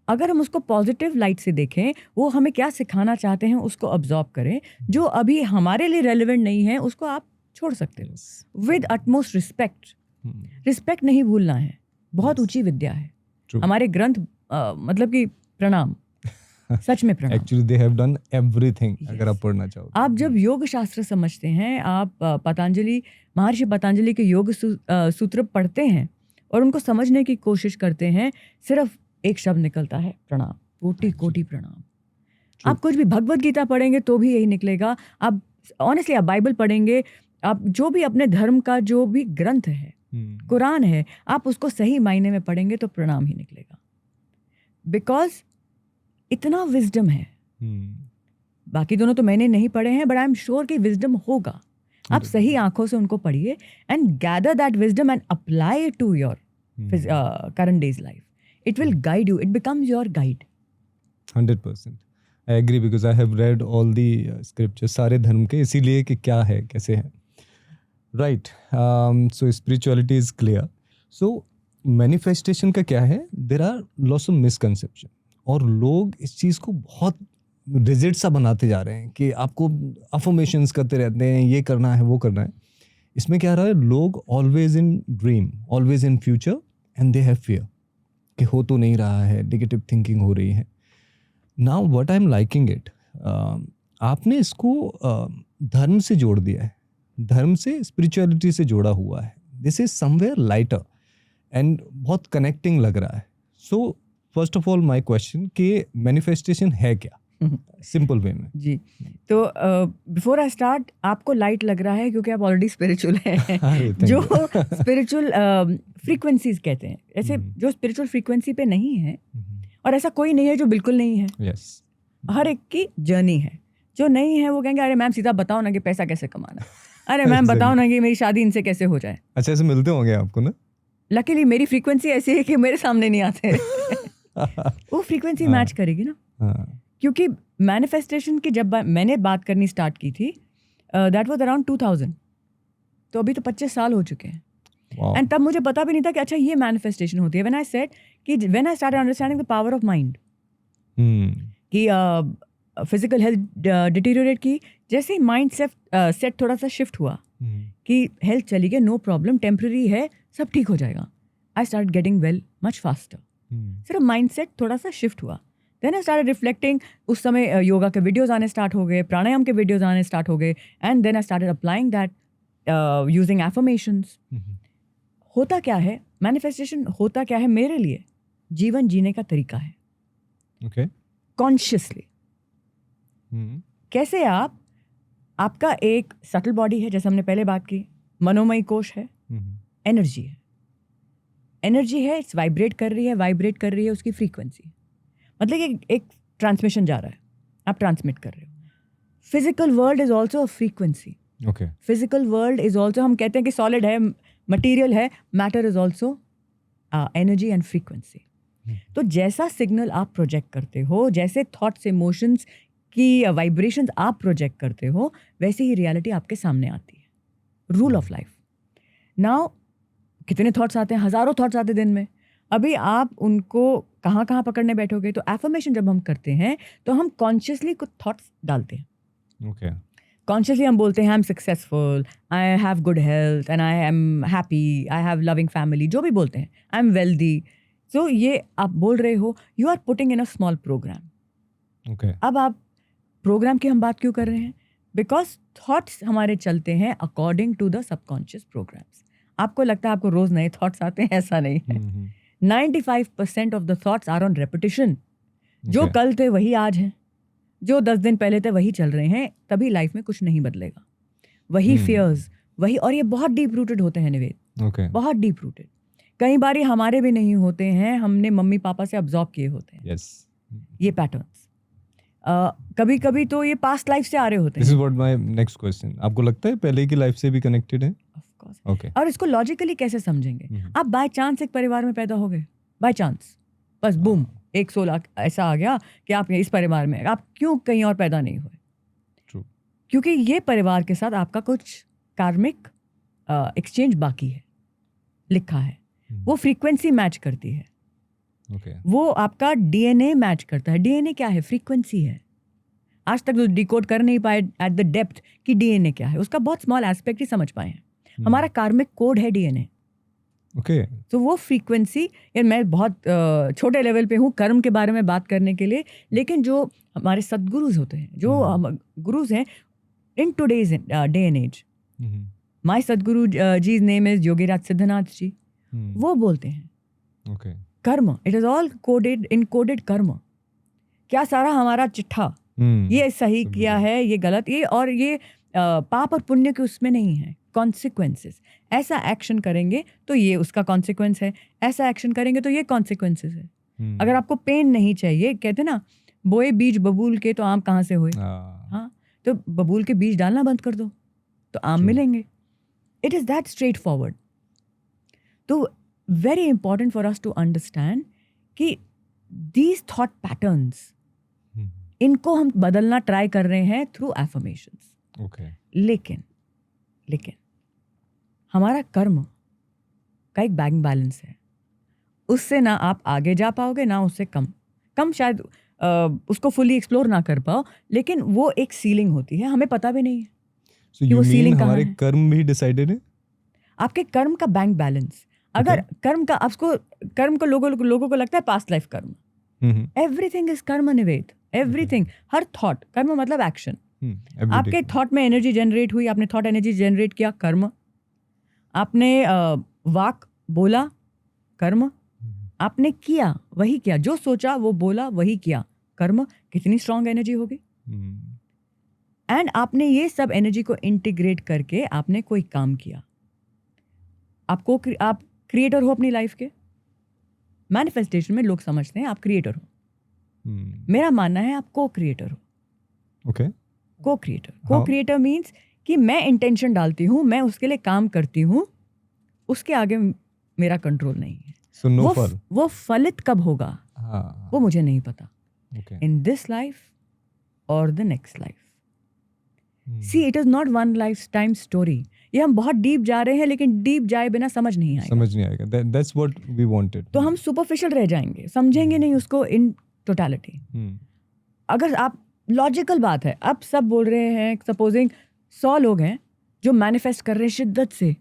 अगर हम उसको पॉजिटिव लाइट से देखें, वो हमें क्या सिखाना चाहते हैं उसको ऑब्जॉर्व करें, जो अभी हमारे लिए रेलेवेंट नहीं है उसको आप छोड़ सकते हो विद अटमोस्ट रिस्पेक्ट. रिस्पेक्ट नहीं भूलना है, बहुत ऊंची विद्या है. हमारे ग्रंथ मतलब कि प्रणाम, सच में प्रणाम. Actually they have done everything. अगर आप पढ़ना चाहो, आप जब योग शास्त्र समझते हैं, आप पतंजलि, महर्षि पतंजलि के योग सूत्र पढ़ते हैं और उनको समझने की कोशिश करते हैं, सिर्फ एक शब्द निकलता है, प्रणाम. कोटि कोटि प्रणाम. आप कुछ भी भगवद गीता पढ़ेंगे तो भी यही निकलेगा. आप ऑनेस्टली आप बाइबल पढ़ेंगे, आप जो भी अपने धर्म का जो भी ग्रंथ है, कुरान है, आप उसको सही मायने में पढ़ेंगे तो प्रणाम ही निकलेगा. बिकॉज इतना विजडम है. बाकी दोनों तो मैंने नहीं पढ़े हैं, बट आई एम श्योर कि विजडम होगा. आप सही आंखों से उनको पढ़िए and gather that wisdom and apply it to your current days life. It will guide you. It becomes your guide. 100%. I agree because I have read all the scriptures, सारे धर्म के, इसीलिए कि क्या है, कैसे है. Right. So spirituality is clear. So manifestation का क्या है? There are lots of misconception. और लोग इस चीज़ को बहुत रिजिड सा बनाते जा रहे हैं कि आपको अफर्मेशंस करते रहते हैं, ये करना है, वो करना है. इसमें क्या रहा है, लोग always in dream, always in future and they have fear कि हो तो नहीं रहा है, नेगेटिव थिंकिंग हो रही है. Now what I am liking it, आपने इसको धर्म से जोड़ दिया है, धर्म से स्पिरिचुअलिटी से जोड़ा हुआ है. This is somewhere lighter and बहुत कनेक्टिंग लग रहा है. So first of all my question कि मैनिफेस्टेशन है क्या, सिंपल वे में. जी, तो बिफोर आई स्टार्ट, आपको लाइट लग रहा है क्योंकि आप ऑलरेडी स्पिरिचुअल हैं. जो स्पिरिचुअल फ्रीक्वेंसीज कहते हैं, ऐसे जो स्पिरिचुअल फ्रीक्वेंसी पे नहीं है, और ऐसा कोई नहीं है जो बिल्कुल नहीं है. yes. हर एक की जर्नी है. जो नहीं है वो कहेंगे अरे मैम सीधा बताओ ना कि पैसा कैसे कमाना, अरे मैम बताओ ना कि मेरी शादी इनसे कैसे हो जाए. अच्छा, ऐसे मिलते होंगे आपको ना. लकीली मेरी फ्रीक्वेंसी ऐसी है कि मेरे सामने नहीं आते. वो फ्रीक्वेंसी मैच करेगी ना. क्योंकि मैनिफेस्टेशन की जब मैंने बात करनी स्टार्ट की थी, दैट वाज अराउंड 2000. तो अभी तो 25 साल हो चुके हैं. Wow. एंड तब मुझे पता भी नहीं था कि अच्छा ये मैनिफेस्टेशन होती है. व्हेन आई सेड कि when I started understanding the power of mind कि फिजिकल हेल्थ डिटीरियोरेट की, जैसे ही माइंड सेट थोड़ा सा शिफ्ट हुआ कि हेल्थ चली गई, नो प्रॉब्लम, टेम्पररी है, सब ठीक हो जाएगा, I start getting well much faster. सिर्फ माइंड सेट थोड़ा सा शिफ्ट हुआ. Then I started reflecting. उस समय योगा के वीडियोज़ आने स्टार्ट हो गए, प्राणायाम के वीडियोज़ आने स्टार्ट हो गए. And then I started applying that using affirmations. होता क्या है मैनिफेस्टेशन, होता क्या है मेरे लिए, जीवन जीने का तरीका है. Okay. कॉन्शियसली कैसे आपका एक सटल बॉडी है, जैसे हमने पहले बात की, मनोमय कोश है, एनर्जी है. एनर्जी है, इट्स वाइब्रेट कर रही है उसकी फ्रीक्वेंसी. मतलब कि एक ट्रांसमिशन जा रहा है, आप ट्रांसमिट कर रहे हो. Physical world is also a frequency. Okay. Physical world is also, हम कहते हैं कि सॉलिड है, मटीरियल है, matter is also energy and frequency. तो जैसा सिग्नल आप प्रोजेक्ट करते हो, जैसे थॉट्स इमोशंस की वाइब्रेशंस आप प्रोजेक्ट करते हो, वैसे ही रियलिटी आपके सामने आती है. Rule of life. नाउ कितने थॉट्स आते हैं, हज़ारों थॉट्स आते हैं दिन में. अभी आप उनको कहाँ कहाँ पकड़ने बैठोगे. तो एफर्मेशन जब हम करते हैं तो हम कॉन्शियसली कुछ थॉट्स डालते हैं. Okay. कॉन्शियसली हम बोलते हैं I am successful, I have good health and I am happy, I have loving family, जो भी बोलते हैं, आई एम वेल्दी. सो ये आप बोल रहे हो, you are putting in a small program. Okay. अब आप प्रोग्राम की हम बात क्यों कर रहे हैं? बिकॉज थॉट्स हमारे चलते हैं according to the subconscious programs. आपको लगता है आपको रोज नए थॉट्स आते हैं, ऐसा नहीं है. 95% of the thoughts are on repetition. जो Okay. कल थे वही आज हैं, जो 10 दिन पहले थे वही चल रहे हैं. तभी लाइफ में कुछ नहीं बदलेगा. वही फियर्स, वही, और ये बहुत डीप रूटेड होते हैं निवेद, Okay. बहुत डीप रूटेड. कई बार ये हमारे भी नहीं होते हैं, हमने मम्मी पापा से अब्जॉर्ब किए होते हैं Yes. ये पैटर्न्स. कभी कभी तो ये पास्ट लाइफ से आ रहे होते This is हैं. what my next question. आपको लगता है पहले की लाइफ से भी कनेक्टेड है? Of course. Okay. और इसको लॉजिकली कैसे समझेंगे? आप बाय चांस एक परिवार में पैदा हो गए, बाय चांस, बस बूम, एक 16 ऐसा आ गया कि आप इस परिवार में, आप क्यों कहीं और पैदा नहीं हुए? True. क्योंकि ये परिवार के साथ आपका कुछ कार्मिक एक्सचेंज बाकी है, लिखा है. वो फ्रीक्वेंसी मैच करती है, Okay. वो आपका डीएनए मैच करता है. डीएनए क्या है? फ्रीक्वेंसी है. आज तक जो डिकोड कर नहीं पाए एट द डेप्थ कि डीएनए क्या है, उसका बहुत स्मॉल एस्पेक्ट ही समझ पाए हैं. हमारा कार्मिक कोड है डीएनए. Okay. तो वो फ्रीक्वेंसी, यार मैं बहुत छोटे लेवल पे हूँ कर्म के बारे में बात करने के लिए, लेकिन जो हमारे सदगुरुज होते हैं, जो गुरुज हैं in today's day and age, my sadguru ji's name is Yogiraj Siddhanath ji. वो बोलते हैं Okay. Karma, it is all coded, encoded karma. क्या सारा हमारा चिट्ठा, ये सही किया है, ये गलत, ये और ये पाप और पुण्य के उसमें नहीं है. कॉन्सिक्वेंसेस, ऐसा एक्शन करेंगे तो ये उसका कॉन्सिक्वेंस है, ऐसा एक्शन करेंगे तो ये कॉन्सिक्वेंसेस है. अगर आपको पेन नहीं चाहिए, कहते ना बोए बीज बबूल के तो आम कहाँ से हुए. हाँ, तो बबूल के बीज डालना बंद कर दो तो आम मिलेंगे. It is that straight forward. तो very important for us to understand कि दीज थॉट पैटर्न्स, इनको हम बदलना ट्राई कर रहे हैं थ्रू एफर्मेशंस. Okay. लेकिन हमारा कर्म का एक बैंक बैलेंस है. उससे ना आप आगे जा पाओगे, ना उससे कम शायद उसको फुली एक्सप्लोर ना कर पाओ, लेकिन वो एक सीलिंग होती है, हमें पता भी नहीं है. So कि you वो mean ceiling कहाँ हमारे है? कर्म भी डिसाइडेड है? आपके कर्म का बैंक बैलेंस, अगर कर्म का आपको, कर्म को लोगों को लगता है पास्ट लाइफ कर्म. एवरीथिंग इज कर्म निवेद, एवरीथिंग. हर थॉट, कर्म मतलब एक्शन. आपके थॉट में एनर्जी जनरेट हुई, आपने थॉट एनर्जी जनरेट किया, कर्म. आपने वाक बोला, कर्म. आपने किया, वही किया, जो सोचा वो बोला, वही किया, कर्म. कितनी स्ट्रांग एनर्जी होगी. एंड आपने ये सब एनर्जी को इंटीग्रेट करके आपने कोई काम किया. आप क्रिएटर हो अपनी लाइफ के. मैनिफेस्टेशन में लोग समझते हैं आप क्रिएटर हो. मेरा मानना है आप को क्रिएटर हो. Okay. को क्रिएटर मीन्स कि मैं इंटेंशन डालती हूँ, मैं उसके लिए काम करती हूँ, उसके आगे मेरा कंट्रोल नहीं है. So no fall. वो फलित कब होगा वो मुझे नहीं पता. Okay. इन दिस लाइफ और the next life. See it is not one life time story. ये हम बहुत डीप जा रहे हैं, लेकिन डीप जाए बिना समझ नहीं आएगा. That's what we wanted. तो हम सुपरफिशियल रह जाएंगे, समझेंगे नहीं उसको इन टोटलिटी. अगर आप लॉजिकल बात है, अब सब बोल रहे हैं, सपोजिंग 100 लोग हैं जो मैनिफेस्ट कर रहे हैं शिद्दत से,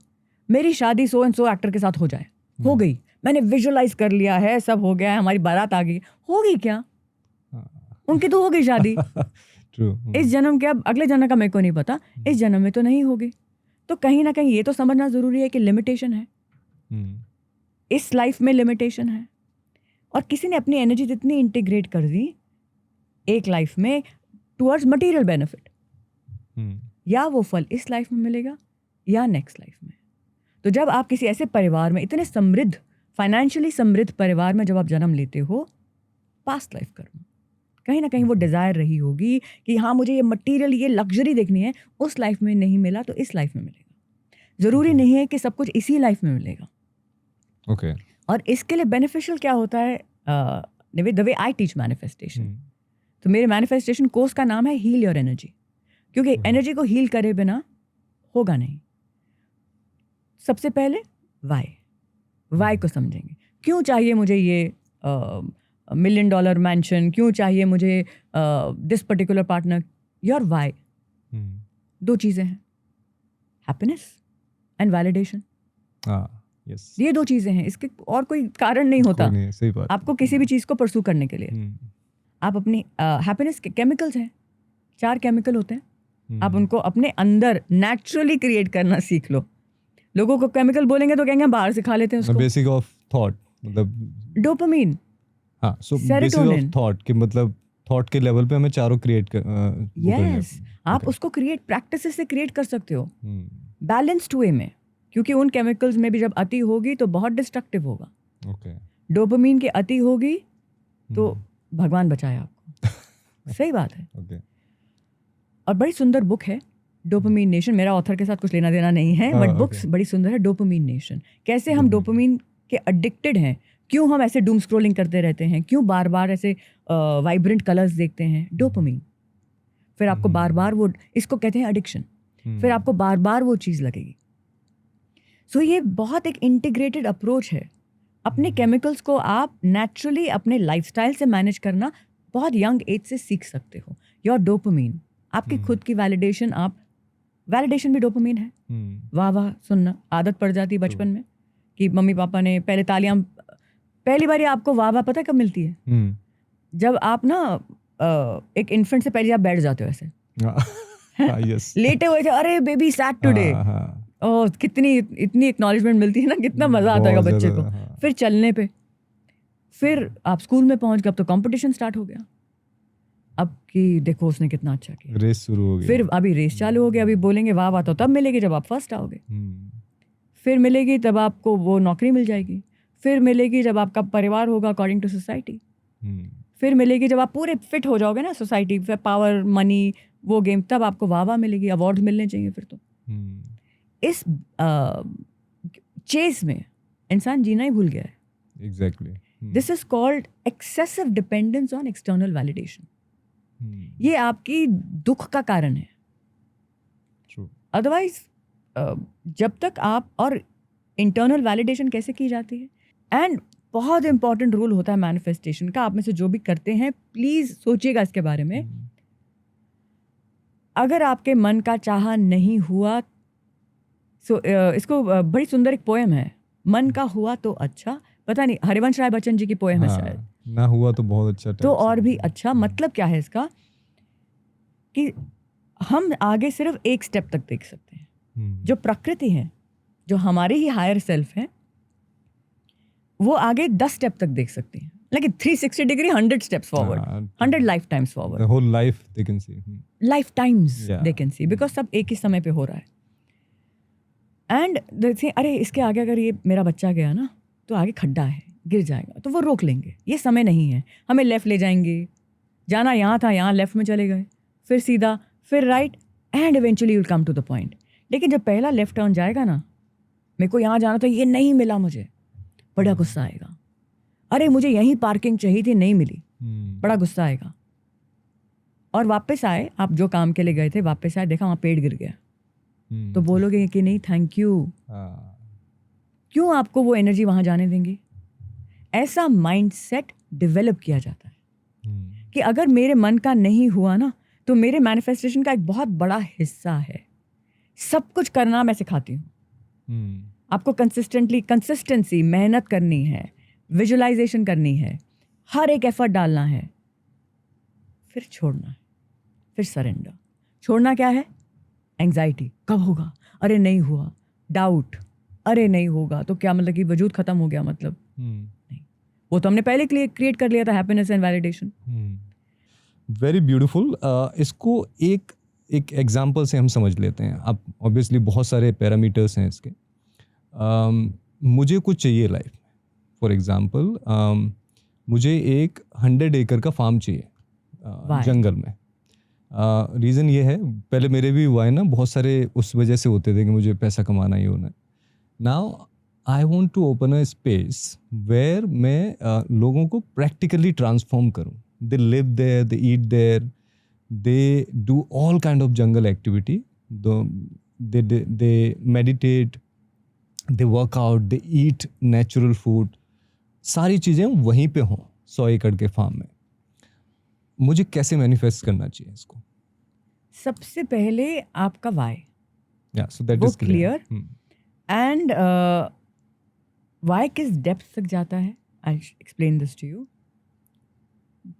मेरी शादी सो एंड सो एक्टर के साथ हो जाए. हो गई, मैंने विजुअलाइज कर लिया है, सब हो गया है, हमारी बारात आ गई. होगी क्या? उनकी तो हो गई शादी. True. इस जन्म के, अब अगले जन्म का मेरे को नहीं पता, इस जन्म में तो नहीं होगी. तो कहीं ना कहीं ये तो समझना जरूरी है कि लिमिटेशन है. इस लाइफ में लिमिटेशन है. और किसी ने अपनी एनर्जी इतनी इंटीग्रेट कर दी एक लाइफ में टुवर्ड्स मटेरियल बेनिफिट, या वो फल इस लाइफ में मिलेगा या नेक्स्ट लाइफ में. तो जब आप किसी ऐसे परिवार में, इतने समृद्ध, फाइनेंशियली समृद्ध परिवार में जब आप जन्म लेते हो, पास्ट लाइफ कर्म, कहीं ना कहीं वो डिज़ायर रही होगी कि हाँ मुझे ये मटेरियल, ये लग्जरी देखनी है, उस लाइफ में नहीं मिला तो इस लाइफ में मिलेगा. ज़रूरी नहीं है कि सब कुछ इसी लाइफ में मिलेगा. ओके. और इसके लिए बेनिफिशियल क्या होता है, the way I teach manifestation. तो मेरे मैनिफेस्टेशन कोर्स का नाम है हील योर एनर्जी, क्योंकि एनर्जी को हील करे बिना होगा नहीं. सबसे पहले वाई को समझेंगे. क्यों चाहिए मुझे ये $1 मिलियन मैंशन, क्यों चाहिए मुझे this particular partner. Your why. 2 चीज़ें हैं, हैप्पीनेस एंड वैलिडेशन. यस, ये 2 चीज़ें हैं, इसके और कोई कारण नहीं होता. नहीं, सही बात. आपको किसी भी चीज़ को परसू करने के लिए आप अपनी हैप्पीनेस के केमिकल्स हैं, 4 केमिकल होते हैं. आप उनको अपने अंदर नेचुरली क्रिएट करना सीख लो. लोगों को केमिकल बोलेंगे तो कहेंगे हम बाहर से खा लेते हैं उसको. बेसिक ऑफ थॉट, मतलब डोपामीन, हाँ, सो बेसिक ऑफ थॉट कि मतलब थॉट के लेवल पे हमें चारों क्रिएट कर. यस, आप उसको क्रिएट प्रैक्टिस से क्रिएट कर सकते हो बैलेंस्ड वे में, क्योंकि उन केमिकल्स में भी जब अति होगी तो बहुत डिस्ट्रक्टिव होगा. ओके. डोपामीन की अति होगी तो भगवान बचाए आपको. सही बात है. ओके. और बड़ी सुंदर बुक है डोपामीन नेशन. मेरा ऑथर के साथ कुछ लेना देना नहीं है, बट बुक्स बड़ी सुंदर है. डोपामीन नेशन, कैसे हम डोपामीन के एडिक्टेड हैं, क्यों हम ऐसे डूम स्क्रॉलिंग करते रहते हैं, क्यों बार बार ऐसे वाइब्रेंट कलर्स देखते हैं. डोपामीन, फिर आपको बार बार वो, इसको कहते हैं एडिक्शन, फिर आपको बार बार वो चीज़ लगेगी. सो ये बहुत एक इंटीग्रेटेड अप्रोच है. अपने केमिकल्स को आप नेचुरली अपने लाइफस्टाइल से मैनेज करना बहुत यंग एज से सीख सकते हो. योर डोपामीन, आपकी खुद की वैलिडेशन, आप वैलिडेशन भी डोपामीन है. वाह वाह सुनना आदत पड़ जाती है बचपन में कि मम्मी पापा ने पहले तालियां, पहली बार आपको वाह वाह पता है कब मिलती है? जब आप ना एक इन्फेंट से पहले आप बैठ जाते हो ऐसे. यस. लेटे हुए थे, अरे बेबी सैड टुडे. ओह कितनी इतनी एक्नॉलेजमेंट मिलती है ना, कितना मजा आता है बच्चे को. फिर चलने पे, फिर आप स्कूल में पहुंच गए, अब तो कंपटीशन स्टार्ट हो गया. अब कि देखो उसने कितना अच्छा किया, रेस शुरू हो गई. फिर अभी रेस चालू हो गया. अभी बोलेंगे वाह वाह तो तब मिलेगी जब आप फर्स्ट आओगे. फिर मिलेगी तब आपको वो नौकरी मिल जाएगी. फिर मिलेगी जब आपका परिवार होगा अकॉर्डिंग टू सोसाइटी. फिर मिलेगी जब आप पूरे फिट हो जाओगे ना सोसाइटी, फिर पावर, मनी, वो गेम, तब आपको वाह वाह मिलेगी, अवार्ड मिलने चाहिए. फिर तो इस चेस में इंसान जीना ही भूल गया है. Exactly. This is called excessive dependence on external validation. ये आपकी दुख का कारण है. अदरवाइज जब तक आप, और इंटरनल वैलिडेशन कैसे की जाती है, एंड बहुत इंपॉर्टेंट रूल होता है मैनिफेस्टेशन का. आप में से जो भी करते हैं प्लीज सोचिएगा इसके बारे में. अगर आपके मन का चाहा नहीं हुआ, इसको बड़ी सुंदर एक पोएम है, मन का हुआ तो अच्छा, पता नहीं हरिवंश राय बच्चन जी की पोएम है शायद. ना हुआ तो बहुत अच्छा, तो और भी अच्छा. मतलब क्या है इसका, कि हम आगे सिर्फ एक स्टेप तक देख सकते हैं. जो प्रकृति है, जो हमारे ही हायर सेल्फ है, वो आगे 10 स्टेप तक देख सकते हैं. लेकिन 360 degree 100 steps forward, 100 life times forward. The whole life they can see. Life times they can see, because सब एक ही समय पे हो रहा है. एंड अरे इसके आगे अगर ये मेरा बच्चा गया ना तो आगे खड्डा है, गिर जाएगा, तो वो रोक लेंगे. ये समय नहीं है, हमें लेफ्ट ले जाएंगे. जाना यहाँ था, यहाँ लेफ्ट में चले गए, फिर सीधा, फिर right, and eventually you will come to the point. लेकिन जब पहला लेफ्ट टर्न जाएगा ना, मेरे को यहाँ जाना था, ये नहीं मिला मुझे, बड़ा गुस्सा आएगा. अरे मुझे यहीं पार्किंग चाहिए थी, नहीं मिली, बड़ा गुस्सा आएगा. और वापस आए, आप जो काम के लिए गए थे वापस आए, देखा वहाँ पेड़ गिर गया, तो बोलोगे कि नहीं थैंक यू? क्यों आपको वो एनर्जी वहाँ जाने देंगी? ऐसा माइंडसेट डेवलप किया जाता है कि अगर मेरे मन का नहीं हुआ ना, तो मेरे मैनिफेस्टेशन का एक बहुत बड़ा हिस्सा है सब कुछ करना मैं सिखाती हूँ। आपको कंसिस्टेंसी मेहनत करनी है, विजुअलाइजेशन करनी है, हर एक एफर्ट डालना है, फिर छोड़ना है, फिर सरेंडर। छोड़ना क्या है? एंजाइटी, कब होगा, अरे नहीं हुआ, डाउट, अरे नहीं होगा तो क्या मतलब कि वजूद खत्म हो गया, मतलब नहीं, वो तो हमने पहले क्रिएट कर लिया था, happiness and validation. Very beautiful. इसको एक एग्जाम्पल से हम समझ लेते हैं। अब ऑब्वियसली बहुत सारे पैरामीटर्स हैं इसके। मुझे कुछ चाहिए लाइफ में, फॉर एग्जांपल मुझे एक 100 एकड़ का फार्म चाहिए जंगल में। रीज़न ये है, पहले मेरे भी हुआ है ना, बहुत सारे उस वजह से होते थे कि मुझे पैसा कमाना ही होना है। Now I want to open a space where मैं लोगों को प्रैक्टिकली ट्रांसफॉर्म करूँ। They live there, they eat there, they do all kind of jungle activity. They meditate, they work out, they eat natural food. सारी चीज़ें वहीं पे हों 100 एकड़ के फार्म में। मुझे कैसे मैनिफेस्ट करना चाहिए इसको? सबसे पहले आपका वाई, so that वो is clear. एंड वाई किस डेप्थ तक जाता है, I explain this to you.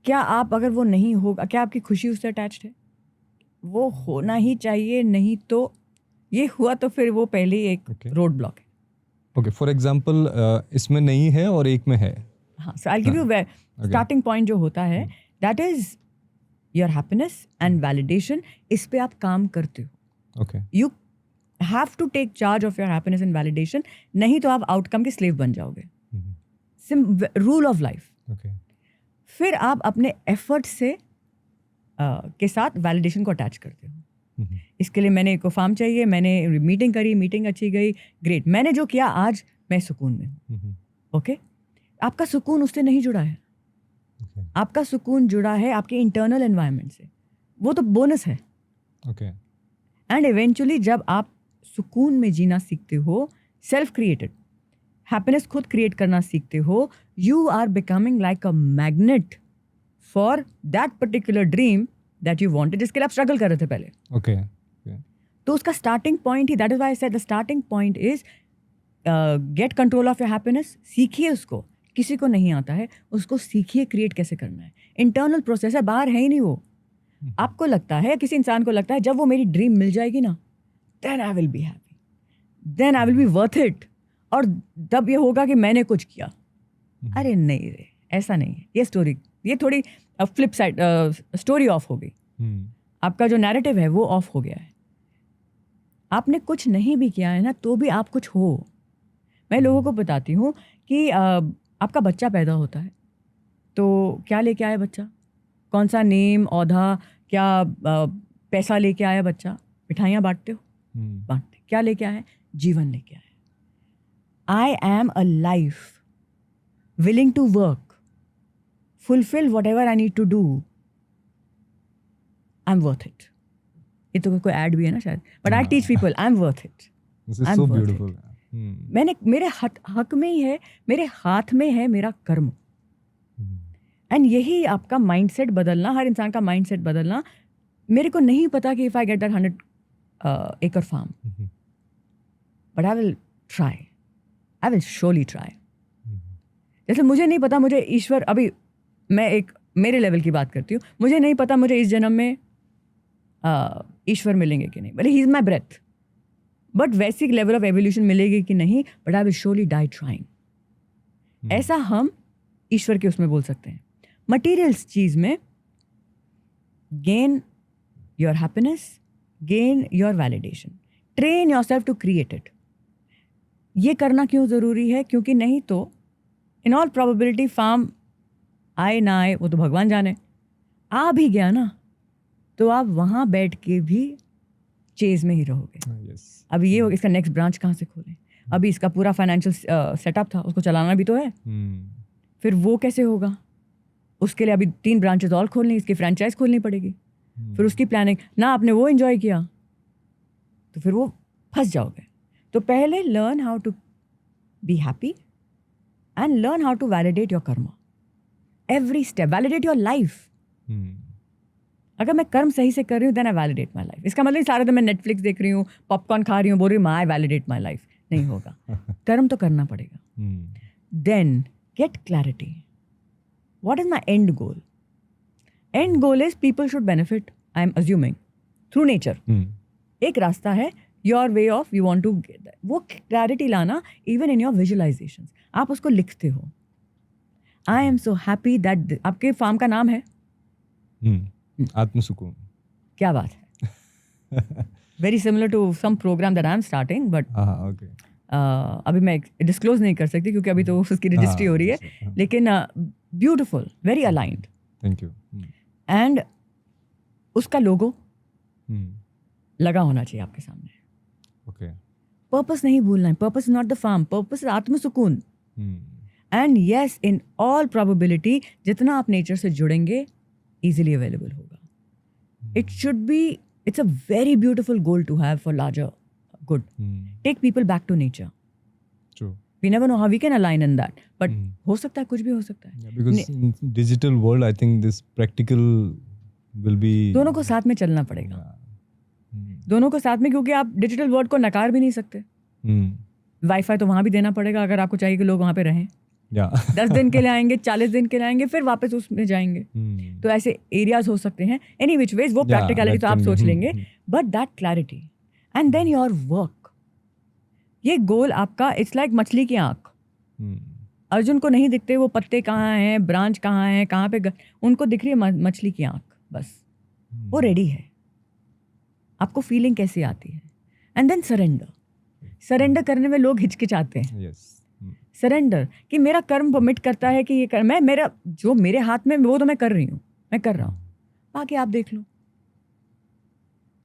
क्या आप, अगर वो नहीं होगा, क्या आपकी खुशी उससे अटैच्ड है? वो होना ही चाहिए, नहीं तो ये हुआ तो फिर वो पहले ही एक रोड ब्लॉक है। ओके, फॉर एग्जांपल इसमें नहीं है और एक में है। हाँ, so I give you starting point जो होता है, that is your happiness and validation. इस पे आप काम करते हो। Okay, you have to take charge of your happiness and validation, नहीं तो आप आउटकम के स्लेव बन जाओगे। Rule of life. ओके, फिर आप अपने एफर्ट से के साथ वैलिडेशन को अटैच करते हो। इसके लिए मैंने को फार्म चाहिए, मैंने मीटिंग करी, मीटिंग अच्छी गई, ग्रेट, मैंने जो किया आज मैं सुकून में हूँ। ओके, आपका सुकून उससे नहीं जुड़ा है। आपका सुकून जुड़ा है आपके इंटरनल एनवायरनमेंट से, वो तो बोनस है। ओके, एंड इवेंचुअली जब आप सुकून में जीना सीखते हो, सेल्फ क्रिएटेड हैप्पीनेस खुद क्रिएट करना सीखते हो, you are becoming like a magnet for that particular dream that you wanted, जिसके लिए आप स्ट्रगल कर रहे थे पहले। ओके, तो उसका starting point he, that is why I said the starting point is get control of your happiness. सीखिए उसको, किसी को नहीं आता है, उसको सीखिए क्रिएट कैसे करना है। इंटरनल प्रोसेस है, बाहर है ही नहीं वो। आपको लगता है, किसी इंसान को लगता है जब वो मेरी ड्रीम मिल जाएगी ना, then I will be happy, then I will be worth it, और तब ये होगा कि मैंने कुछ किया। अरे नहीं रे, ऐसा नहीं है। ये थोड़ी फ्लिप साइड स्टोरी ऑफ हो गई। आपका जो नैरेटिव है वो ऑफ हो गया है। आपने कुछ नहीं भी किया है ना, तो भी आप कुछ हो। मैं लोगों को बताती हूँ कि आपका बच्चा पैदा होता है तो क्या लेके आया बच्चा? कौन सा नेम, औधा, क्या पैसा लेके आया बच्चा? मिठाइयाँ बांटते हो? बांटते। क्या लेके आया? जीवन लेके आया। I am a life willing to work, fulfill whatever I need to do. I'm worth it. ये तो कोई ऐड भी है ना शायद, but I teach people I'm worth it. This is so beautiful. मैंने, मेरे हक में ही है, मेरे हाथ में है मेरा कर्म। एंड यही आपका माइंडसेट बदलना, हर इंसान का माइंडसेट बदलना। मेरे को नहीं पता कि if I get that 100 acre farm, but I will try. I will surely try. जैसे मुझे नहीं पता, मुझे ईश्वर, अभी मैं एक मेरे लेवल की बात करती हूँ, मुझे नहीं पता मुझे इस जन्म में ईश्वर मिलेंगे कि नहीं, भले ही इज माई ब्रेथ, बट वैसी लेवल ऑफ एवोल्यूशन मिलेगी कि नहीं, but I will surely die trying. ऐसा हम ईश्वर के उसमें बोल सकते हैं। मटीरियल्स चीज में gain your happiness, gain your validation, train your self to create it. ये करना क्यों ज़रूरी है? क्योंकि नहीं तो इन ऑल प्रोबेबिलिटी फार्म आए ना आए वो तो भगवान जाने, आ भी गया ना तो आप वहाँ बैठ के भी चेज में ही रहोगे। अभी ये इसका नेक्स्ट ब्रांच कहाँ से खोलें? अभी इसका पूरा फाइनेंशियल सेटअप था, उसको चलाना भी तो है। फिर वो कैसे होगा? उसके लिए अभी 3 ब्रांचेस और खोलनी, इसकी फ्रेंचाइज खोलनी पड़ेगी। फिर उसकी प्लानिंग ना आपने वो एंजॉय किया तो फिर वो फंस जाओगे. तो पहले learn how to be happy and learn how to validate your karma. Every step validate your life. अगर मैं कर्म सही से कर रही हूँ then I validate my life. इसका मतलब सारा दिन मैं नेटफ्लिक्स देख रही हूँ, पॉपकॉर्न खा रही हूँ, बोल रही हूँ आई वैलिडेट माई लाइफ. नहीं होगा. कर्म तो करना पड़ेगा. Then get clarity. What is my end goal? End goal is people should benefit, I am assuming, through nature. एक रास्ता है your way of you want to get that. वो क्लैरिटी लाना इवन इन योर विजुअलाइजेशन. आप उसको लिखते हो. I am so happy that. आपके फार्म का नाम है आत्मसुकून. क्या बात है. Very similar to some program that I am starting but okay. अभी मैं डिस्क्लोज नहीं कर सकती क्योंकि अभी तो उसकी रजिस्ट्री हो रही है. लेकिन beautiful, very aligned. Thank you. And उसका लोगो लगा होना चाहिए आपके सामने. ओके. पर्पस नहीं भूलना है. Purpose is not the form, purpose is आत्मसुकून. And yes, in all probability जितना आप नेचर से जुड़ेंगे easily available होगा. It should be, it's a very beautiful goal to have for larger good. Take people back to nature. True. We never know how we can align in that. But हो सकता है, कुछ भी हो सकता है. Yeah, because in digital world, I think this practical will be. दोनों को साथ में चलना पड़ेगा. दोनों को साथ में, क्योंकि आप डिजिटल वर्ल्ड को नकार भी नहीं सकते. वाईफाई तो वहाँ भी देना पड़ेगा अगर आपको चाहिए कि लोग वहाँ पे रहें. 10 दिन के लिए आएंगे, 40 दिन के लिए आएंगे, फिर वापस उसमें जाएंगे. तो ऐसे एरियाज हो सकते हैं. एनी विच वेज वो प्रैक्टिकलिटी तो आप सोच लेंगे. But that clarity and then your work. ये गोल आपका, इट्स लाइक मछली की आंख. अर्जुन को नहीं दिखते वो पत्ते कहाँ हैं, ब्रांच कहाँ हैं, कहाँ पे उनको दिख रही है मछली की आंख बस. वो रेडी है. आपको फीलिंग कैसे आती है? And then surrender. सरेंडर करने में लोग हिचकिचाते हैं. सरेंडर कि मेरा कर्म परमिट करता है कि ये कर, मैं मेरा जो मेरे हाथ में वो तो मैं कर रही हूँ, मैं कर रहा हूँ, बाकी आप देख लो.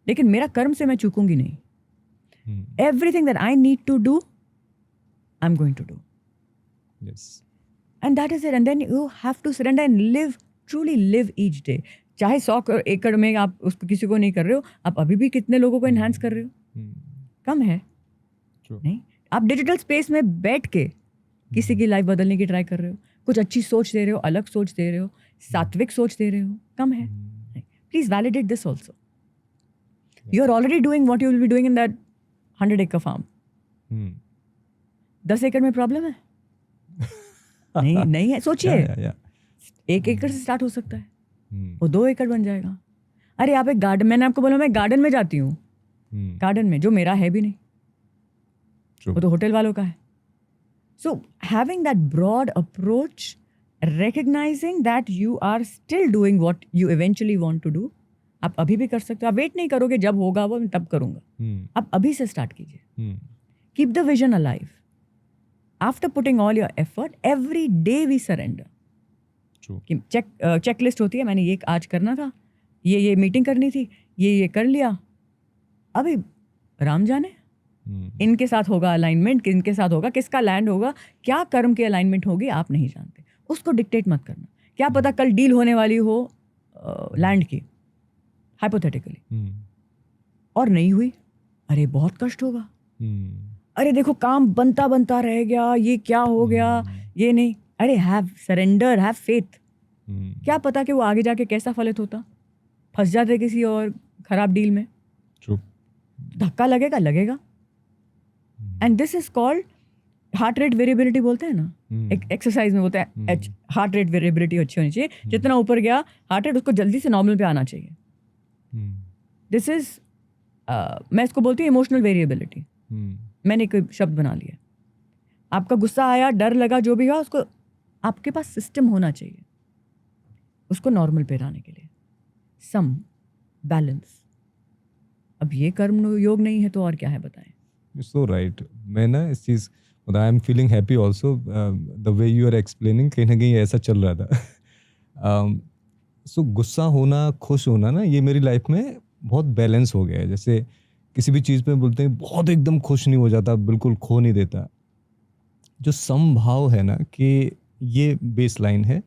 लेकिन मेरा कर्म से मैं चूकूंगी नहीं. Everything that I need to do I am going to do. And that is it. And then you have to surrender and live, truly live each day. चाहे 100 एकड़ में आप उसको किसी को नहीं कर रहे हो, आप अभी भी कितने लोगों को इन्हांस कर रहे हो? कम है. नहीं, आप डिजिटल स्पेस में बैठ के किसी की लाइफ बदलने की ट्राई कर रहे हो, कुछ अच्छी सोच दे रहे हो, अलग सोच दे रहे हो, सात्विक सोच दे रहे हो. कम है. Please validate this also. You are already doing what you will be doing in that 100 acre farm. 10 एकड़ में प्रॉब्लम है? नहीं है. सोचिए, 1 एकड़ से स्टार्ट हो सकता है, वो 2 एकड़ बन जाएगा. अरे आप एक गार्डन, मैंने आपको बोला मैं गार्डन में जाती हूँ. गार्डन में जो मेरा है भी नहीं, वो तो होटल वालों का है. So having that broad approach, recognizing that you are still doing what you eventually want to do. आप अभी भी कर सकते हो. आप वेट नहीं करोगे जब होगा वो मैं तब करूँगा. आप अभी से स्टार्ट कीजिए. Keep the vision alive. After putting all your effort, every day we surrender. कि चेकलिस्ट होती है, मैंने ये आज करना था, ये मीटिंग करनी थी, ये कर लिया. अभी राम जाने इनके साथ होगा अलाइनमेंट, इनके साथ होगा, किसका लैंड होगा, क्या कर्म की अलाइनमेंट होगी आप नहीं जानते. उसको डिक्टेट मत करना. क्या पता कल डील होने वाली हो लैंड की, हाइपोथेटिकली, और नहीं हुई. अरे बहुत कष्ट होगा. अरे देखो काम बनता रह गया, ये क्या हो गया, ये नहीं. अरे हैव सरेंडर, हैव फेथ. क्या पता कि वो आगे जाके कैसा फलित होता. फंस जाते किसी और खराब डील में. धक्का लगेगा. And this is called heart rate variability बोलते हैं ना. एक एक्सरसाइज में बोलते हैं हार्ट रेट वेरिएबिलिटी अच्छी होनी चाहिए. जितना ऊपर गया हार्ट रेट उसको जल्दी से नॉर्मल पे आना चाहिए. दिस इज मैं इसको बोलती हूँ इमोशनल वेरिएबिलिटी. मैंने एक शब्द बना लिया. आपका गुस्सा आया, डर लगा, जो भी हुआ, उसको आपके पास सिस्टम होना चाहिए उसको नॉर्मल पे लाने के लिए. सम बैलेंस. अब ये कर्म योग नहीं है तो और क्या है बताएं. So right. मैं ना इस चीज़, I am feeling happy also the way you are explaining. कहीं ना कहीं ऐसा चल रहा था. सो गुस्सा होना, खुश होना ना, ये मेरी लाइफ में बहुत बैलेंस हो गया है. जैसे किसी भी चीज़ पे बोलते हैं बहुत एकदम खुश नहीं हो जाता, बिल्कुल खो नहीं देता. जो समभाव है ना कि ये बेस लाइन है,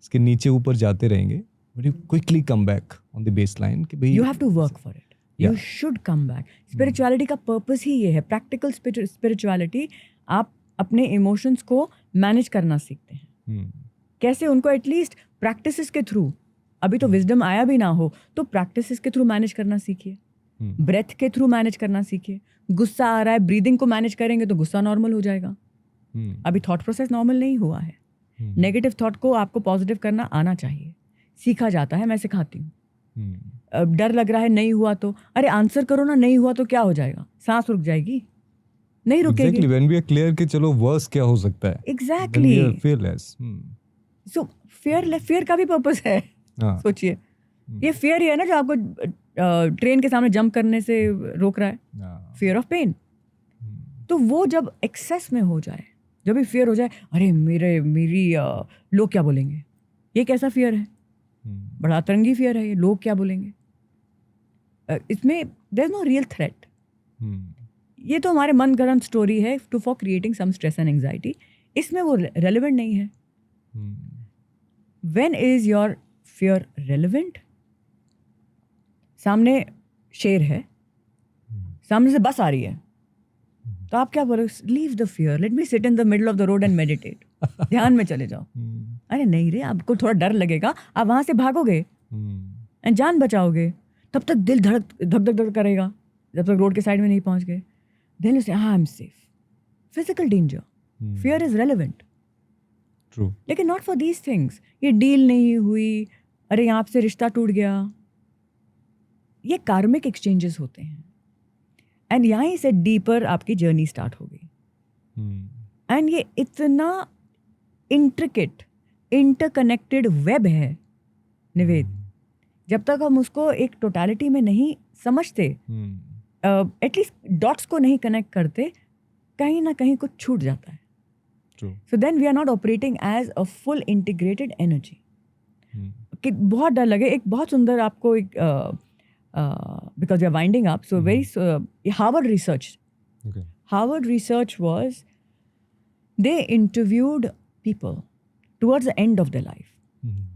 इसके नीचे ऊपर जाते रहेंगे But you quickly come back on the baseline कि भाई You have to work for it. You Yeah. should come back. Spirituality का पर्पस ही ये है. Practical spirituality, आप अपने इमोशंस को मैनेज करना सीखते हैं. हम्म, कैसे उनको एटलीस्ट प्रैक्टिसेस के थ्रू, अभी तो विजडम आया भी ना हो तो प्रैक्टिसेस के थ्रू मैनेज करना सीखिए. हम्म, ब्रेथ के थ्रू मैनेज करना सीखिए. गुस्सा आ रहा है, ब्रीदिंग को मैनेज करेंगे तो गुस्सा नॉर्मल हो जाएगा. हम्म, अभी थॉट प्रोसेस नॉर्मल नहीं हुआ है. हम्म, नेगेटिव थॉट को आपको पॉजिटिव करना आना चाहिए. सीखा जाता है, मैं सिखाती हूँ. हम्म, अब डर लग रहा है, नहीं हुआ तो अरे आंसर करो ना, नहीं हुआ तो क्या हो जाएगा? सांस रुक जाएगी? नहीं रुकेगी. Exactly, when we are clear कि चलो वर्स क्या हो सकता है. Then exactly. we are fearless. So fear का भी पर्पस है. हाँ. सोचिए, ये फियर ही है ना जो आपको ट्रेन के सामने जंप करने से रोक रहा है. हाँ. Fear of pain. तो वो जब एक्सेस में हो जाए, जब भी फियर हो जाए, अरे मेरी लोग क्या बोलेंगे, ये कैसा फियर है? बड़ा अतरंगी फियर है ये, लोग क्या बोलेंगे. इसमें there is no real threat. ये तो हमारे मन गढ़ंत स्टोरी है to for creating some stress and anxiety. इसमें वो रेलिवेंट नहीं है. When is your fear relevant? सामने शेर है, सामने से बस आ रही है, तो आप क्या बोलोगे? Leave the fear, let me sit in the middle of the road and meditate. ध्यान में चले जाओ. अरे नहीं रे, आपको थोड़ा डर लगेगा, आप वहां से भागोगे एंड जान बचाओगे. तब तक दिल धक धक करेगा जब तक रोड के साइड में नहीं पहुंच गए. देन यू से I am safe. Physical danger, fear is relevant. True. लेकिन नॉट फॉर दीज थिंग्स. ये डील नहीं हुई, अरे यहाँ से रिश्ता टूट गया. ये कार्मिक एक्सचेंजेस होते हैं एंड यहीं से डीपर आपकी जर्नी स्टार्ट हो गई. एंड ये इतना इंट्रिकेट इंटरकनेक्टेड वेब है निवेद, जब तक हम उसको एक टोटलिटी में नहीं समझते, एटलीस्ट डॉट्स को नहीं कनेक्ट करते, कहीं ना कहीं कुछ छूट जाता है. True. So then we are not operating as a full integrated energy. कि बहुत डर लगे. एक बहुत सुंदर आपको एक because we are winding up, so very Harvard research. Okay. Harvard research was they interviewed people towards the end of their life.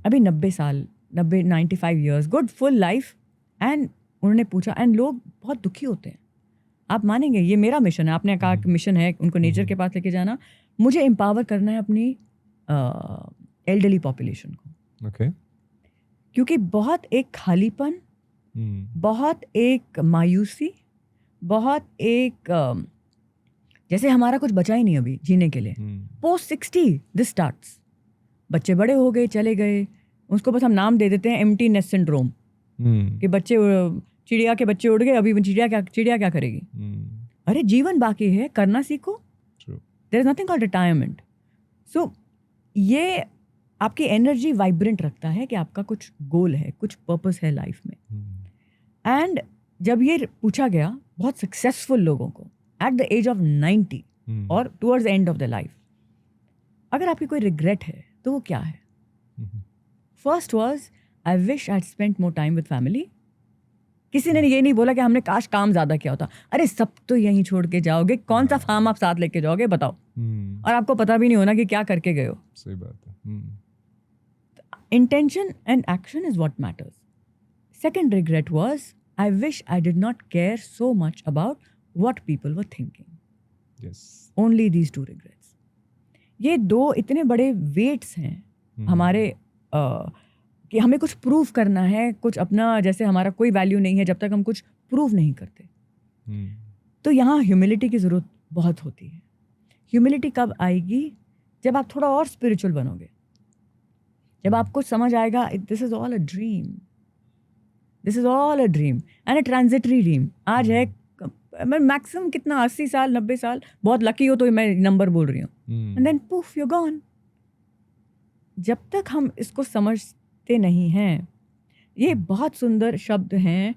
अभी 90 साल, 95 years, good full life, and उन्होंने पूछा, एंड लोग बहुत दुखी होते हैं. आप मानेंगे, ये मेरा मिशन है. आपने कहा कि मिशन है उनको नेचर के पास लेके जाना. मुझे एम्पावर करना है अपनी एल्डरली पॉपुलेशन को. Okay. क्योंकि बहुत एक खालीपन, बहुत एक मायूसी, बहुत एक जैसे हमारा कुछ बचा ही नहीं अभी जीने के लिए. Post 60 this starts. बच्चे बड़े हो गए, चले गए, उसको बस हम नाम दे देते हैं एम्प्टी नेस्ट सिंड्रोम. कि बच्चे, चिड़िया के बच्चे उड़ गए, अभी चिड़िया क्या करेगी? अरे जीवन बाकी है, करना सीखो. There is nothing called retirement. So ये आपकी एनर्जी वाइब्रेंट रखता है कि आपका कुछ गोल है, कुछ पर्पस है लाइफ में. एंड जब ये पूछा गया बहुत सक्सेसफुल लोगों को एट द एज ऑफ 90 और towards the end of the life, अगर आपकी कोई रिग्रेट है तो वो क्या है? First was I wish I had spent more time with family. किसी ने ये नहीं बोला कि हमने काश काम ज़्यादा किया होता. अरे सब तो यहीं छोड़ के जाओगे, कौन सा फार्म आप साथ लेके जाओगे बताओ? और आपको पता भी नहीं होना कि क्या करके गए हो. सही बात है. Intention and action is what matters. Second regret was, I wish I did not care so much about what people were thinking. Yes. Only these two regrets. ये दो इतने बड़े weights हैं हमारे कि हमें कुछ प्रूव करना है, कुछ अपना, जैसे हमारा कोई वैल्यू नहीं है जब तक हम कुछ प्रूव नहीं करते. तो यहाँ ह्यूमिलिटी की ज़रूरत बहुत होती है. ह्यूमिलिटी कब आएगी? जब आप थोड़ा और स्पिरिचुअल बनोगे, जब आपको समझ आएगा this is all a dream, this is all a dream and a transitory dream. आज है मैक्सिमम कितना, 80 साल 90 साल, बहुत लकी हो तो मैं नंबर बोल रही हूँ, and then poof you gone. जब तक हम इसको समझते नहीं हैं, ये बहुत सुंदर शब्द हैं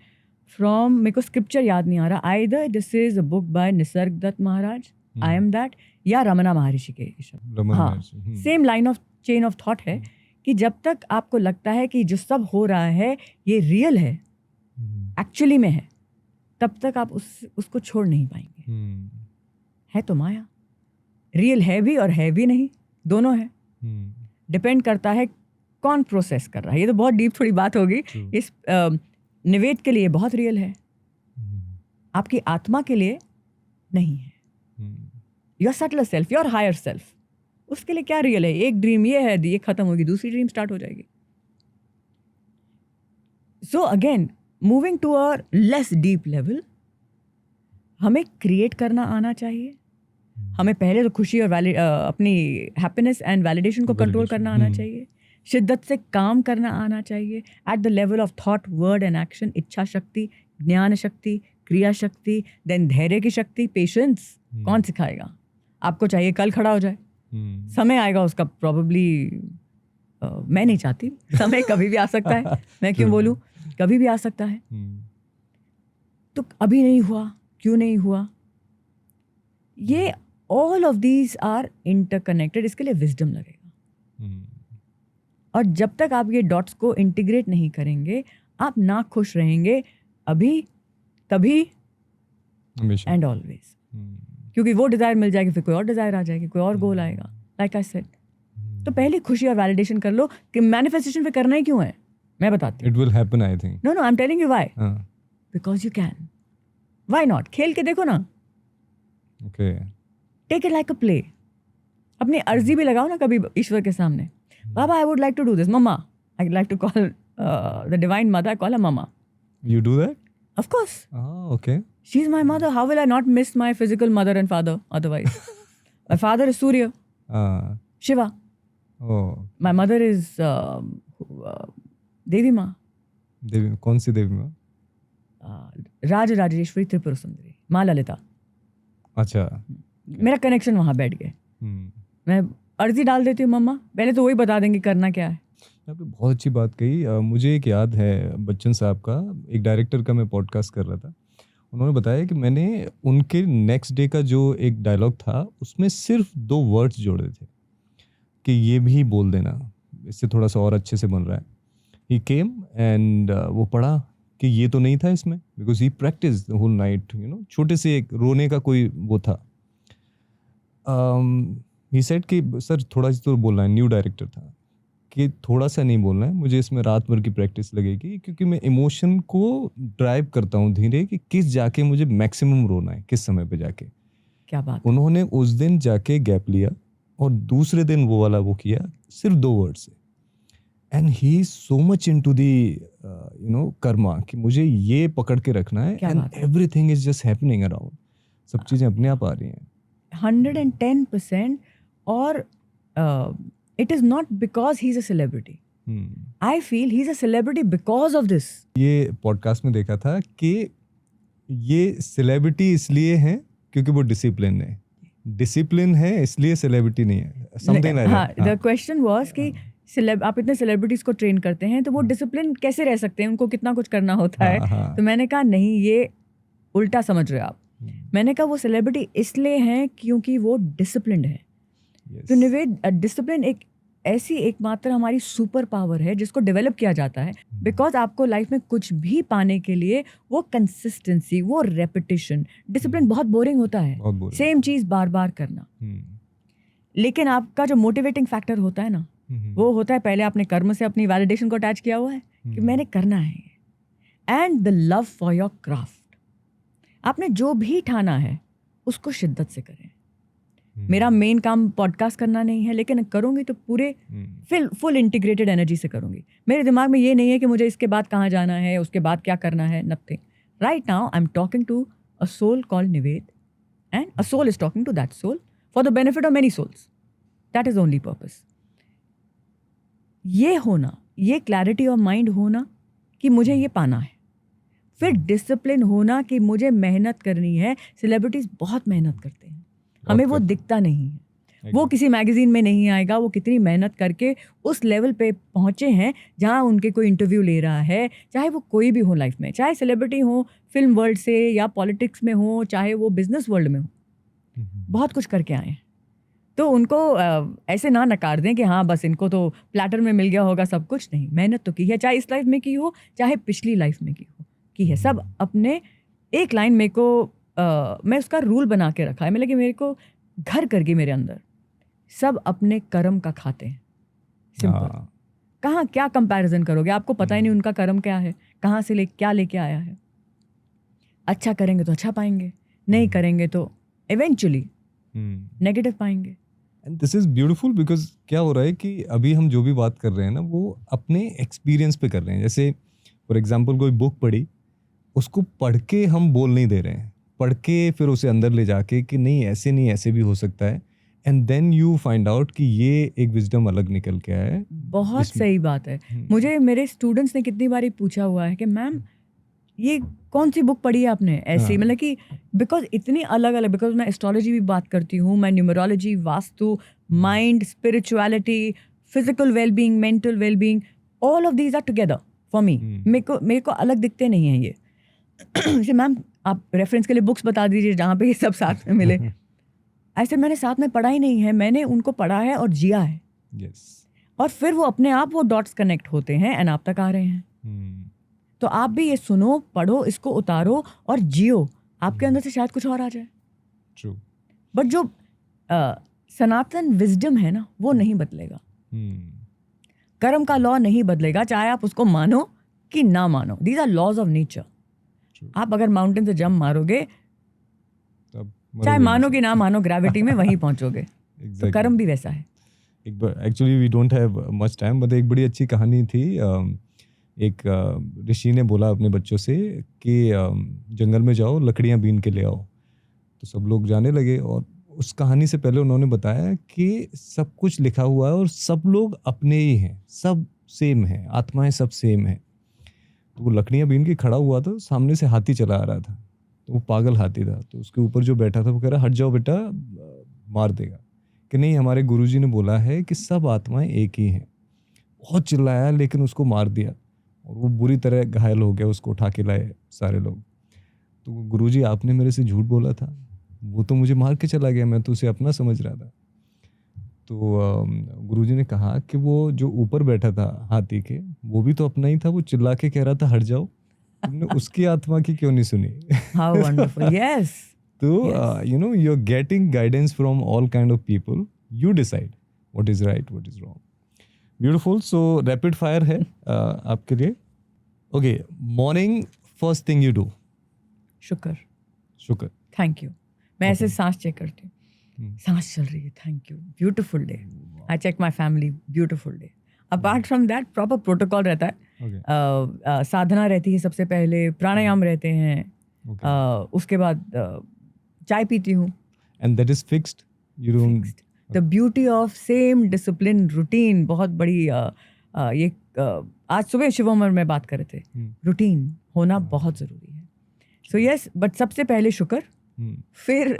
फ्रॉम, मेरे को स्क्रिप्चर याद नहीं आ रहा, either this is a book by Nisargadatta Maharaj, I am that, या रमना महर्षि के शब्द. हाँ, same line of chain of thought है कि जब तक आपको लगता है कि जो सब हो रहा है ये रियल है, एक्चुअली में है, तब तक आप उसको छोड़ नहीं पाएंगे. है तो माया. रियल है भी और है भी नहीं, दोनों है. डिपेंड करता है कौन प्रोसेस कर रहा है? ये तो बहुत डीप थोड़ी बात होगी। True. इस निवेद के लिए बहुत रियल है, आपकी आत्मा के लिए नहीं है। Your subtler self, your higher self, उसके लिए क्या रियल है? एक ड्रीम ये है, ये खत्म होगी, दूसरी ड्रीम स्टार्ट हो जाएगी। So again moving to a less deep level, हमें क्रिएट करना आना चाहिए। हमें पहले तो खुशी और अपनी हैप्पीनेस एंड वैलिडेशन को कंट्रोल करना आना चाहिए। शिद्दत से काम करना आना चाहिए at the level of thought, word and action. इच्छा शक्ति, ज्ञान शक्ति, क्रिया शक्ति, देन धैर्य की शक्ति, पेशेंस। कौन सिखाएगा? आपको चाहिए कल खड़ा हो जाए, समय आएगा उसका प्रॉबेबली। मैं नहीं चाहती, समय कभी भी आ सकता है, मैं क्यों बोलूं, कभी भी आ सकता है। तो अभी नहीं हुआ, क्यों नहीं हुआ? ये all of these are interconnected. इसके लिए विजडम लगेगा। और जब तक आप ये डॉट्स को इंटीग्रेट नहीं करेंगे, आप ना खुश रहेंगे अभी, तभी एंड ऑलवेज। क्योंकि वो डिजायर मिल जाएगी, फिर कोई और डिजायर आ जाएगी, कोई और गोल आएगा। लाइक आई सेड, तो पहले खुशी और वैलिडेशन कर लो कि मैनिफेस्टेशन पे करना ही क्यों है। मैं बताती हूँ, it will happen, I think. No I am telling you why, because you can. Why not? खेल के देखो ना। Okay, take it like a play. अपनी अर्जी भी लगाओ ना कभी ईश्वर के सामने। बाबा, I would like to do this. मम्मा, I like to call the divine mother, I call her मम्मा। You do that? Of course. Oh, okay. She is my mother. How will I not miss my physical mother and father otherwise? My father is Surya, Shiva. Oh. My mother is Devi Ma. देवी, कौन सी देवी माँ? राज राजेश्वरी त्रिपुर सुंदरी, माँ ललिता। अच्छा। मेरा connection वहाँ बैठ गया। मैं अर्जी डाल देती हूँ, मम्मा पहले तो वही बता देंगे करना क्या है। यहाँ पे बहुत अच्छी बात कही। मुझे एक याद है बच्चन साहब का, एक डायरेक्टर का मैं पॉडकास्ट कर रहा था। उन्होंने बताया कि मैंने उनके नेक्स्ट डे का जो एक डायलॉग था उसमें सिर्फ 2 वर्ड्स जोड़े थे कि ये भी बोल देना, इससे थोड़ा सा और अच्छे से बन रहा है। ही केम एंड वो पढ़ा कि ये तो नहीं था इसमें, because he practice the whole night, you know. छोटे से एक रोने का कोई वो था। ही सेड कि सर थोड़ा सा तो बोलना है। न्यू डायरेक्टर था कि थोड़ा सा नहीं बोलना है, मुझे इसमें रात भर की प्रैक्टिस लगेगी, क्योंकि मैं इमोशन को ड्राइव करता हूँ धीरे कि किस जाके मुझे मैक्सिमम रोना है, किस समय पे जाके। क्या बात। उन्होंने उस दिन जाके गैप लिया और दूसरे दिन वो वाला वो किया सिर्फ 2 वर्ड से। And he is so much into the you know Karma कि मुझे ये पकड़ के रखना है, and everything is just happening around. सब चीज़ें अपने आप आ रही हैं 110%। और it is not because he's a celebrity. I feel he's a celebrity because of this. ये पॉडकास्ट में देखा था कि ये सेलिब्रिटी इसलिए है क्योंकि वो डिसिप्लिन है, डिसिप्लिन है इसलिए सेलिब्रिटी नहीं है, something like that. The question was कि आप इतने सेलिब्रिटीज को ट्रेन करते हैं तो वो डिसिप्लिन कैसे रह सकते हैं, उनको कितना कुछ करना होता है। तो मैंने कहा नहीं, ये उल्टा समझ रहे हो आप। मैंने कहा वो सेलिब्रिटी इसलिए हैं क्योंकि वो डिसिप्लिन्ड है। तो निवेद, डिसिप्लिन एक ऐसी एकमात्र हमारी सुपर पावर है जिसको डेवलप किया जाता है। बिकॉज आपको लाइफ में कुछ भी पाने के लिए वो कंसिस्टेंसी, वो रेपिटेशन, डिसिप्लिन बहुत बोरिंग होता है, सेम चीज बार बार करना। लेकिन आपका जो मोटिवेटिंग फैक्टर होता है ना, वो होता है पहले आपने कर्म से अपनी वैलिडेशन को अटैच किया हुआ है कि मैंने करना है, and the love for your craft. आपने जो भी ठाना है उसको शिद्दत से करें। मेरा मेन काम पॉडकास्ट करना नहीं है, लेकिन करूँगी तो पूरे फुल इंटीग्रेटेड एनर्जी से करूँगी। मेरे दिमाग में ये नहीं है कि मुझे इसके बाद कहाँ जाना है, उसके बाद क्या करना है, nothing. Right now I am talking to a soul called Nived, and a soul is talking to that soul for the benefit of many souls. That is only purpose. ये होना, ये क्लैरिटी ऑफ माइंड होना कि मुझे ये पाना है, फिर डिसिप्लिन होना कि मुझे मेहनत करनी है। सेलिब्रिटीज बहुत मेहनत करते हैं, हमें वो दिखता नहीं है, वो किसी मैगजीन में नहीं आएगा। वो कितनी मेहनत करके उस लेवल पे पहुंचे हैं जहां उनके कोई इंटरव्यू ले रहा है, चाहे वो कोई भी हो लाइफ में, चाहे सेलिब्रिटी हो फिल्म वर्ल्ड से या पॉलिटिक्स में हो, चाहे वो बिजनेस वर्ल्ड में हो, बहुत कुछ करके आए हैं। तो उनको ऐसे ना नकार दें कि हाँ बस इनको तो प्लेटर में मिल गया होगा सब कुछ। नहीं, मेहनत तो की है, चाहे इस लाइफ में की हो चाहे पिछली लाइफ में की है। सब अपने एक लाइन मेरे को मैं उसका रूल बना के रखा है, मतलब कि मेरे को घर कर गई मेरे अंदर, सब अपने कर्म का खाते हैं। सिंपल, कहाँ क्या कंपैरिजन करोगे? आपको पता ही नहीं उनका कर्म क्या है, कहाँ से क्या लेके आया है। अच्छा करेंगे तो अच्छा पाएंगे, नहीं करेंगे तो इवेंचुअली नेगेटिव पाएंगे। And this is beautiful because क्या हो रहा है कि अभी हम जो भी बात कर रहे हैं ना वो अपने एक्सपीरियंस पे कर रहे हैं। जैसे फॉर एग्जांपल कोई बुक पढ़ी, उसको पढ़ के हम बोल नहीं दे रहे हैं, पढ़ के फिर उसे अंदर ले जाके कि नहीं ऐसे भी हो सकता है, and then you find out कि ये एक विजडम अलग निकल के आया है। बहुत सही बात है। मुझे मेरे स्टूडेंट्स ने कितनी बारी पूछा हुआ है कि मैम ये कौन सी बुक पढ़ी है आपने ऐसी, मतलब कि बिकॉज इतनी अलग अलग, बिकॉज मैं एस्ट्रोलॉजी भी बात करती हूँ, मैं numerology, vastu, mind, spirituality, physical wellbeing, mental wellbeing, all of these are together for me. मेरे को अलग दिखते नहीं हैं ये। जैसे मैम आप रेफरेंस के लिए बुक्स बता दीजिए जहाँ पे ये सब साथ में मिले। ऐसे मैंने साथ में पढ़ा ही नहीं है, मैंने उनको पढ़ा है और जिया है। yes. और फिर वो अपने आप वो डॉट्स कनेक्ट होते हैं एंड आप तक आ रहे हैं। तो आप भी ये सुनो, पढ़ो, इसको उतारो और जियो, आपके अंदर से शायद कुछ और आ जाए। True. बट जो सनातन विजडम है ना वो नहीं बदलेगा। कर्म का लॉ नहीं बदलेगा, चाहे आप उसको मानो कि ना मानो। These are laws of nature. आप अगर माउंटेन से जंप मारोगे, चाहे मानो कि ना मानो, ग्रेविटी में वहीं पहुंचोगे। तो कर्म भी वैसा है। Actually we don't have much time, but एक बड़ी अच्छी कहानी थी। एक ऋषि ने बोला अपने बच्चों से कि जंगल में जाओ, लकड़ियाँ बीन के ले आओ। तो सब लोग जाने लगे, और उस कहानी से पहले उन्होंने बताया कि सब कुछ लिखा हुआ है और सब लोग अपने ही हैं, सब सेम है, आत्माएं सब सेम है। तो वो लकड़ियाँ बीन के खड़ा हुआ था, सामने से हाथी चला आ रहा था। तो वो पागल हाथी था, तो उसके ऊपर जो बैठा था वो कह रहा हट जाओ बेटा, मार देगा। कि नहीं, हमारे गुरुजी ने बोला है कि सब आत्माएं एक ही हैं। बहुत चिल्लाया लेकिन उसको मार दिया, और वो बुरी तरह घायल हो गया। उसको उठा के लाए सारे लोग। तो गुरुजी आपने मेरे से झूठ बोला था, वो तो मुझे मार के चला गया, मैं तो उसे अपना समझ रहा था। तो गुरुजी ने कहा कि वो जो ऊपर बैठा था हाथी के, वो भी तो अपना ही था, वो चिल्ला के कह रहा था हट जाओ, तुमने उसकी आत्मा की क्यों नहीं सुनी? How wonderful. Yes. तो you know, you're getting guidance from all kind of people. You decide what is right, what is wrong. Beautiful. So rapid fire है आपके लिए. Okay, morning first thing you do. शुक्र. शुक्र. Thank you. मैं ऐसे सांस check करती हूँ. सांस चल रही है. Thank you. Beautiful day. I check my family. Beautiful day. Apart from that, proper protocol रहता है. Okay. साधना रहती है सबसे पहले, प्राणायाम रहते हैं. Okay. उसके बाद चाय पीती हूँ. And that is fixed. You don't. Fixed. The beauty of same discipline routine. बहुत बड़ी ये आज सुबह शिवम में बात कर रहे थे. रूटीन होना बहुत ज़रूरी है. So yes, but सबसे पहले शुक्र, फिर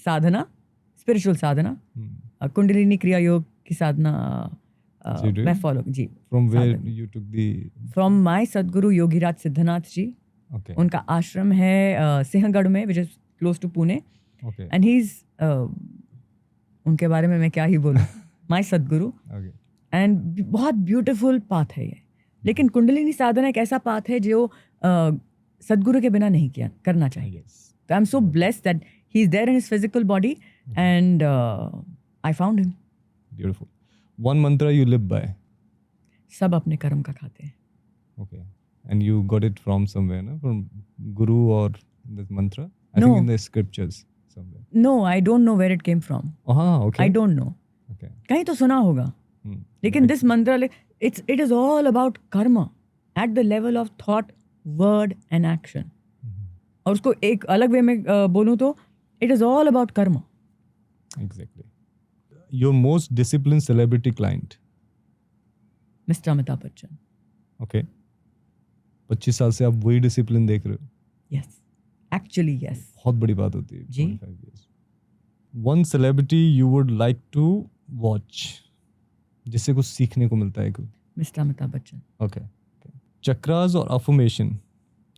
साधना, स्पिरिचुअल साधना, कुंडलिनी क्रिया योग की साधना मैं फॉलो जी. From where you took the? From my सदगुरु योगीराज सिद्धनाथ जी. Okay. उनका आश्रम है सिंहगढ़ में, which is close to Pune. Okay. And he's उनके बारे में मैं क्या ही बोलूँ. माय सदगुरु. Okay. एंड बहुत ब्यूटीफुल पाथ है ये. लेकिन कुंडलिनी साधना एक ऐसा पाथ है जो सदगुरु के बिना नहीं करना चाहिए. Yes. तो I am so blessed that he is there in his physical body and I found him. Beautiful. One mantra you live by. सब अपने कर्म का खाते हैं. Okay. And you got it from somewhere, no? From Guru or this mantra? I No. think in the scriptures somewhere. No, I don't know where it came from. Okay. I don't know. Okay. कहीं तो सुना होगा. लेकिन this mantra it is all about karma at the level of thought, word and action. और उसको एक अलग way में बोलूँ तो it is all about karma. Exactly. Your most disciplined celebrity client. Mister Amitabh Bachchan. Okay. 25 साल से आप वही डिसिप्लिन देख रहे हो. Yes, actually yes. बहुत बड़ी बात होती है. जी. 25 years. One celebrity you would like to watch, जिससे कुछ सीखने को मिलता है. Mister Amitabh Bachchan. Okay. Chakras or affirmation?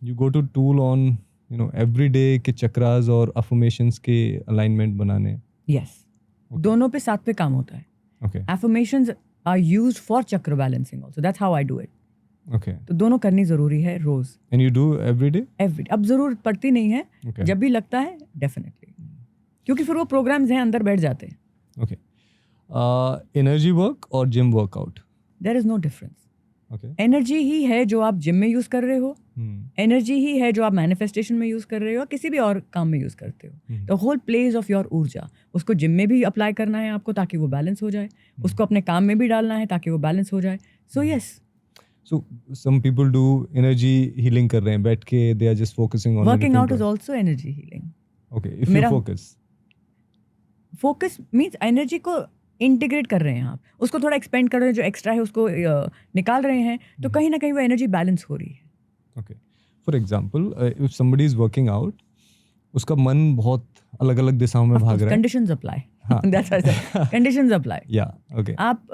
You go to tool on every day के chakras और affirmations के alignment बनाने. यस. दोनों पे साथ पे काम होता है. Okay. Affirmations are used for chakra balancing also. That's how I do it. Okay. तो दोनों करनी जरूरी है रोज. And you do every day? Every. अब जरूरत पड़ती नहीं है. Okay. जब भी लगता है डेफिनेटली, क्योंकि फिर वो प्रोग्राम्स हैं अंदर बैठ जाते हैं. Okay. Energy work or gym workout? There is no difference. Okay. Energy ही है जो आप जिम में यूज कर रहे हो, Hmm. एनर्जी ही है जो आप मैनिफेस्टेशन में यूज कर रहे हो, किसी भी और काम में यूज करते हो. The whole place of your ऊर्जा, उसको जिम में भी अप्लाई करना है आपको ताकि वो बैलेंस हो जाए, उसको अपने काम में भी डालना है ताकि वो बैलेंस हो जाए. So yes, So some people do energy healing कर रहे हैं बैठ के, they are just focusing on working out different is parts. Also energy healing. Okay, if you मेरा- focus. फोकस मीन्स एनर्जी को इंटीग्रेट कर रहे हैं आप, उसको थोड़ा एक्सपेंड कर रहे हैं, जो एक्स्ट्रा है उसको निकाल रहे हैं, तो कहीं ना कहीं वो एनर्जी बैलेंस हो रही है. Okay. For example, if somebody is working out, उसका मन बहुत अलग अलग दिशाओं में भाग रहा है. Conditions apply. हाँ. Conditions apply. Yeah. Okay. आप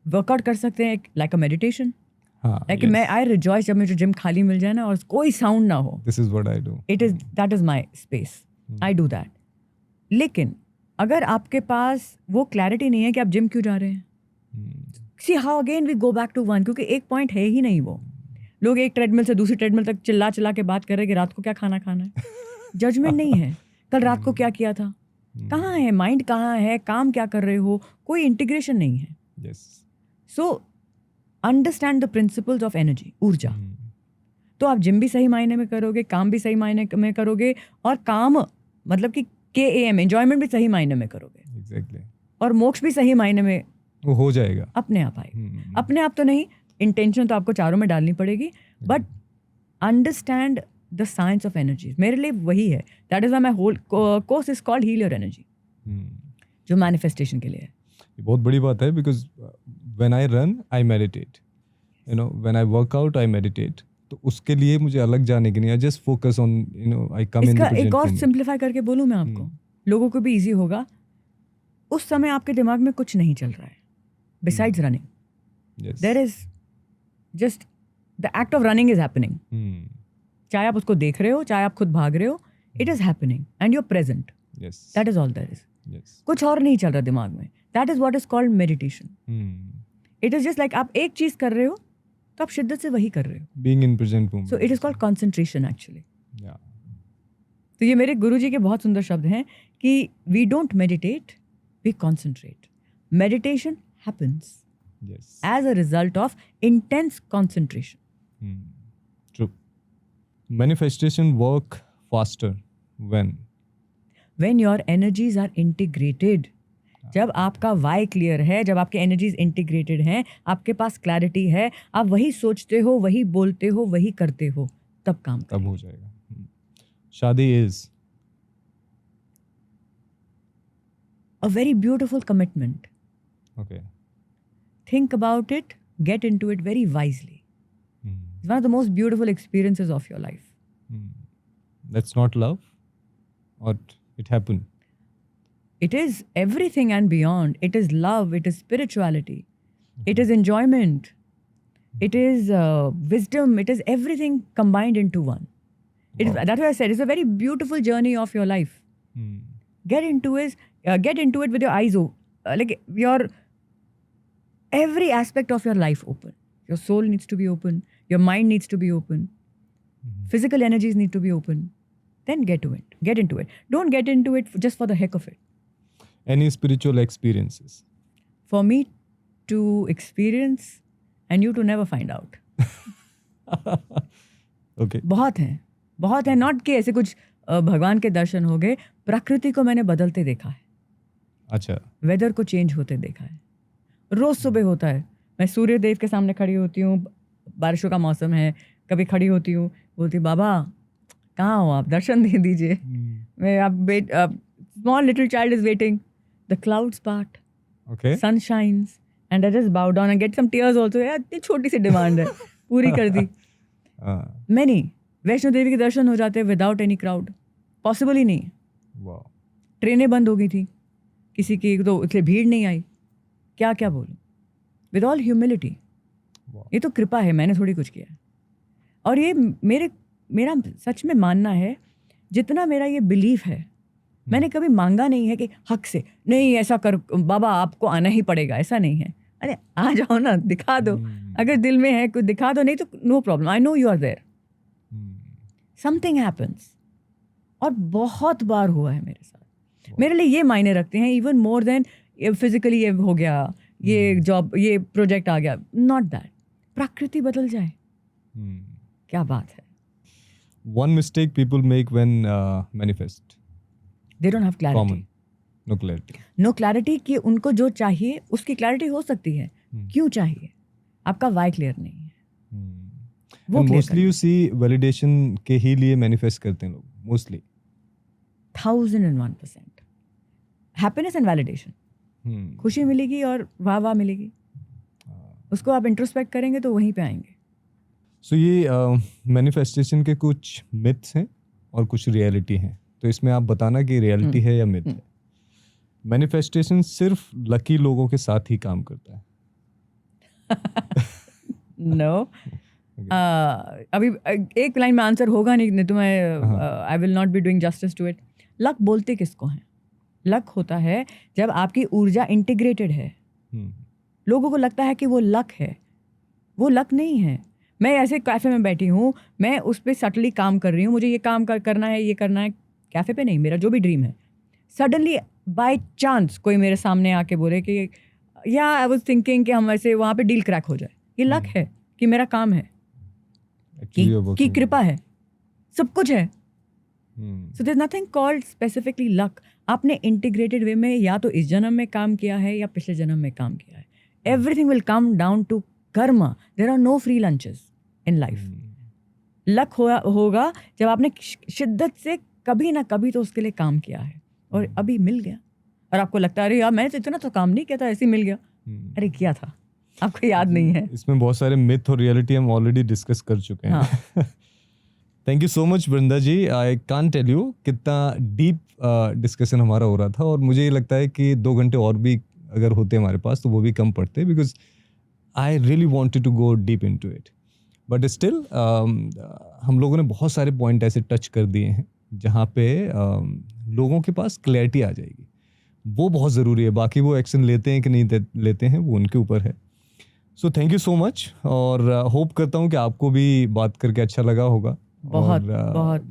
वर्कआउट कर सकते हैं लाइक अ मेडिटेशन. हाँ. Like yes. मैं आई रिजॉइस जब मुझे जिम खाली मिल जाए ना और कोई साउंड ना हो. This is what I do. That is my space. I do that. लेकिन अगर आपके पास वो क्लैरिटी नहीं है कि आप जिम क्यों जा रहे हैं, see how again we go back to one, क्योंकि एक पॉइंट है ही नहीं वो. लोग एक ट्रेडमिल से दूसरी ट्रेडमिल तक चिल्ला चिल्ला के बात कर रहे हैं कि रात को क्या खाना खाना है. जजमेंट नहीं है, कल रात को क्या किया था, कहाँ है माइंड, कहाँ है काम, क्या कर रहे हो, कोई इंटीग्रेशन नहीं है. Yes. So understand the principles of energy, ऊर्जा. तो आप जिम भी सही मायने में करोगे, काम भी सही मायने में करोगे, और काम मतलब कि KAM एंजॉयमेंट भी सही मायने में करोगे, Exactly. और मोक्ष भी सही मायने में वो हो जाएगा. अपने आप आएगा. अपने आप तो नहीं, इंटेंशन तो आपको चारों में डालनी पड़ेगी, but understand the science of energy. मेरे लिए वही है. That is why my whole course is called heal your energy, जो मैनिफेस्टेशन के लिए है. ये बहुत बड़ी बात है, because when I run I meditate, you know, when I work out I meditate. तो उसके लिए मुझे अलग जाने की नहीं, I just focus on, you know, I come in the इसका present एक और moment. सिंप्लीफाई करके बोलूँ मैं आपको, लोगों को भी इजी होगा. उस समय आपके दिमाग में कुछ नहीं चल रहा है besides running. Yes. There is just the act of running is happening. चाहे आप उसको देख रहे हो, चाहे आप खुद भाग रहे हो, it is happening and you are present. Yes. That is all there is. Yes. कुछ और नहीं चल रहा दिमाग में. That is what is called meditation. It is just like आप एक चीज कर रहे हो तो आप शिद्दत से वही कर रहे हो. Being in present moment. So it is called concentration actually. Yeah. तो ये मेरे गुरुजी के बहुत सुंदर शब्द हैं कि we don't meditate, we concentrate. Meditation happens Yes. as a result of intense concentration. True. Manifestation work faster when? When your energies are integrated. जब आपका वाई क्लियर है, जब आपके एनर्जीज इंटीग्रेटेड हैं, आपके पास क्लैरिटी है, आप वही सोचते हो, वही बोलते हो, वही करते हो, तब काम तब हो जाएगा. शादी is a very beautiful commitment. okay. Think about it, get into it very wisely. It's one of the most beautiful experiences of your life. That's not love, or it happened. It is everything and beyond. It is love, it is spirituality, it is enjoyment, it is wisdom, it is everything combined into one. It is, that's why I said it's a very beautiful journey of your life. Get into it with your eyes open, like your every aspect of your life open. Your soul needs to be open, your mind needs to be open, physical energies need to be open. Then get into it. Don't get into it just for the heck of it. Any spiritual experiences? For me to experience and you to never find out. Okay. बहुत है. Not कि ऐसे कुछ भगवान के दर्शन हो गए. प्रकृति को मैंने बदलते देखा है. अच्छा. वेदर को चेंज होते देखा है. रोज सुबह होता है, मैं सूर्य देव के सामने खड़ी होती हूँ, बारिशों का मौसम है, कभी खड़ी होती हूँ, बोलती बाबा कहाँ हो आप, दर्शन दे दीजिए. मैं आप small little child is waiting. The clouds part, Okay. Sun shines and I just bow down and get some tears also. यार इतनी छोटी सी डिमांड है, पूरी कर दी. मैनी वैष्णो देवी के दर्शन हो जाते हैं विदाउट एनी क्राउड. पॉसिबल ही नहीं. Wow. ट्रेनें बंद हो गई थी, किसी की तो इसलिए भीड़ नहीं आई. क्या क्या बोलूं, विद ऑल ह्यूमिलिटी. Wow. ये तो कृपा है, मैंने थोड़ी कुछ किया है. और ये मेरा सच में मानना है, जितना मेरा ये बिलीफ है, मैंने कभी मांगा नहीं है कि हक से नहीं ऐसा कर बाबा आपको आना ही पड़ेगा, ऐसा नहीं है. अरे आ जाओ ना, दिखा दो. अगर दिल में है कुछ दिखा दो, नहीं तो no problem, I know you are there. Something happens. और बहुत बार हुआ है मेरे साथ. मेरे लिए ये मायने रखते हैं इवन मोर देन फिजिकली ये हो गया ये जॉब, ये प्रोजेक्ट आ गया, नॉट दैट. प्रकृति बदल जाए, क्या बात है. One mistake people make when manifest. They don't have clarity. Common. No clarity. No clarity कि उनको जो चाहिए उसकी क्लैरिटी हो सकती है, क्यों चाहिए, आपका वाई क्लियर नहीं है. वो And clear mostly you see validation के ही लिए manifest करते हैं लोग. Mostly. 1001%. हैप्पीनेस एंड वैलिडेशन, खुशी मिलेगी और वाह वाह मिलेगी. उसको आप इंट्रोस्पेक्ट करेंगे तो वहीं पे आएंगे. So ये manifestation के कुछ myths हैं और कुछ reality हैं. तो इसमें आप बताना कि reality है या myth है. Manifestation सिर्फ lucky लोगों के साथ ही काम करता है. नो. अभी एक लाइन में आंसर होगा नहीं तो मैं I will not be doing justice to it. Luck बोलते किसको हैं? लक होता है जब आपकी ऊर्जा इंटीग्रेटेड है. लोगों को लगता है कि वो लक है, वो लक नहीं है. मैं ऐसे कैफ़े में बैठी हूँ, मैं उस पर सटली काम कर रही हूँ, मुझे ये काम करना है, ये करना है. कैफ़े पे नहीं, मेरा जो भी ड्रीम है. सडनली बाय चांस कोई मेरे सामने आके बोले कि या आई वाज थिंकिंग कि हम ऐसे वहाँ पे डील क्रैक हो जाए. ये लक है कि मेरा काम है, कि कृपा है, सब कुछ है. So there nothing called specifically luck. आपने इंटीग्रेटेड वे में या तो इस जन्म में काम किया है या पिछले जन्म में काम किया है. Everything will come down to karma. There are no free lunches in life. Luck होगा जब आपने शिद्दत से कभी ना कभी तो उसके लिए काम किया है और अभी मिल गया और आपको लगता है अरे यार मैंने तो इतना तो काम नहीं किया था, ऐसे ही मिल गया. अरे किया था, आपको याद नहीं है. इसमें बहुत सारे मिथ और रियलिटी हम ऑलरेडी डिस्कस कर चुके हैं. Thank you so much Vrinda ji. I can't tell you कितना डीप डिस्कशन हमारा हो रहा था और मुझे ये लगता है कि 2 घंटे और भी अगर होते हमारे पास तो वो भी कम पड़ते, because I really wanted to go deep into it. But still हम लोगों ने बहुत सारे पॉइंट ऐसे टच कर दिए हैं जहाँ पे लोगों के पास क्लैरिटी आ जाएगी. वो बहुत ज़रूरी है. बाकी वो एक्शन लेते हैं कि नहीं लेते हैं वो उनके ऊपर है. So thank you so much और होप करता हूँ कि आपको भी बात करके अच्छा लगा होगा. बहुत बहुत,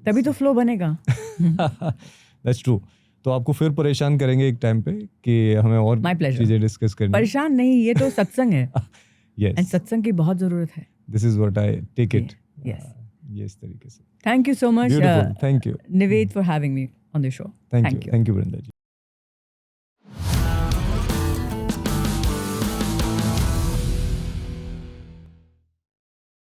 तभी तो फ्लो बनेगा. That's true. तो आपको फिर परेशान करेंगे एक टाइम पे कि हमें और चीज़ें डिस्कस करनी. परेशान नहीं, ये तो सत्संग है. Yes. एंड सत्संग की बहुत ज़रूरत है. This is what I take it. Yes. ये इस तरीके से. Thank you so much. Beautiful. Thank you. Nived, for having me on the show. Thank you. Thank you, Vrinda ji.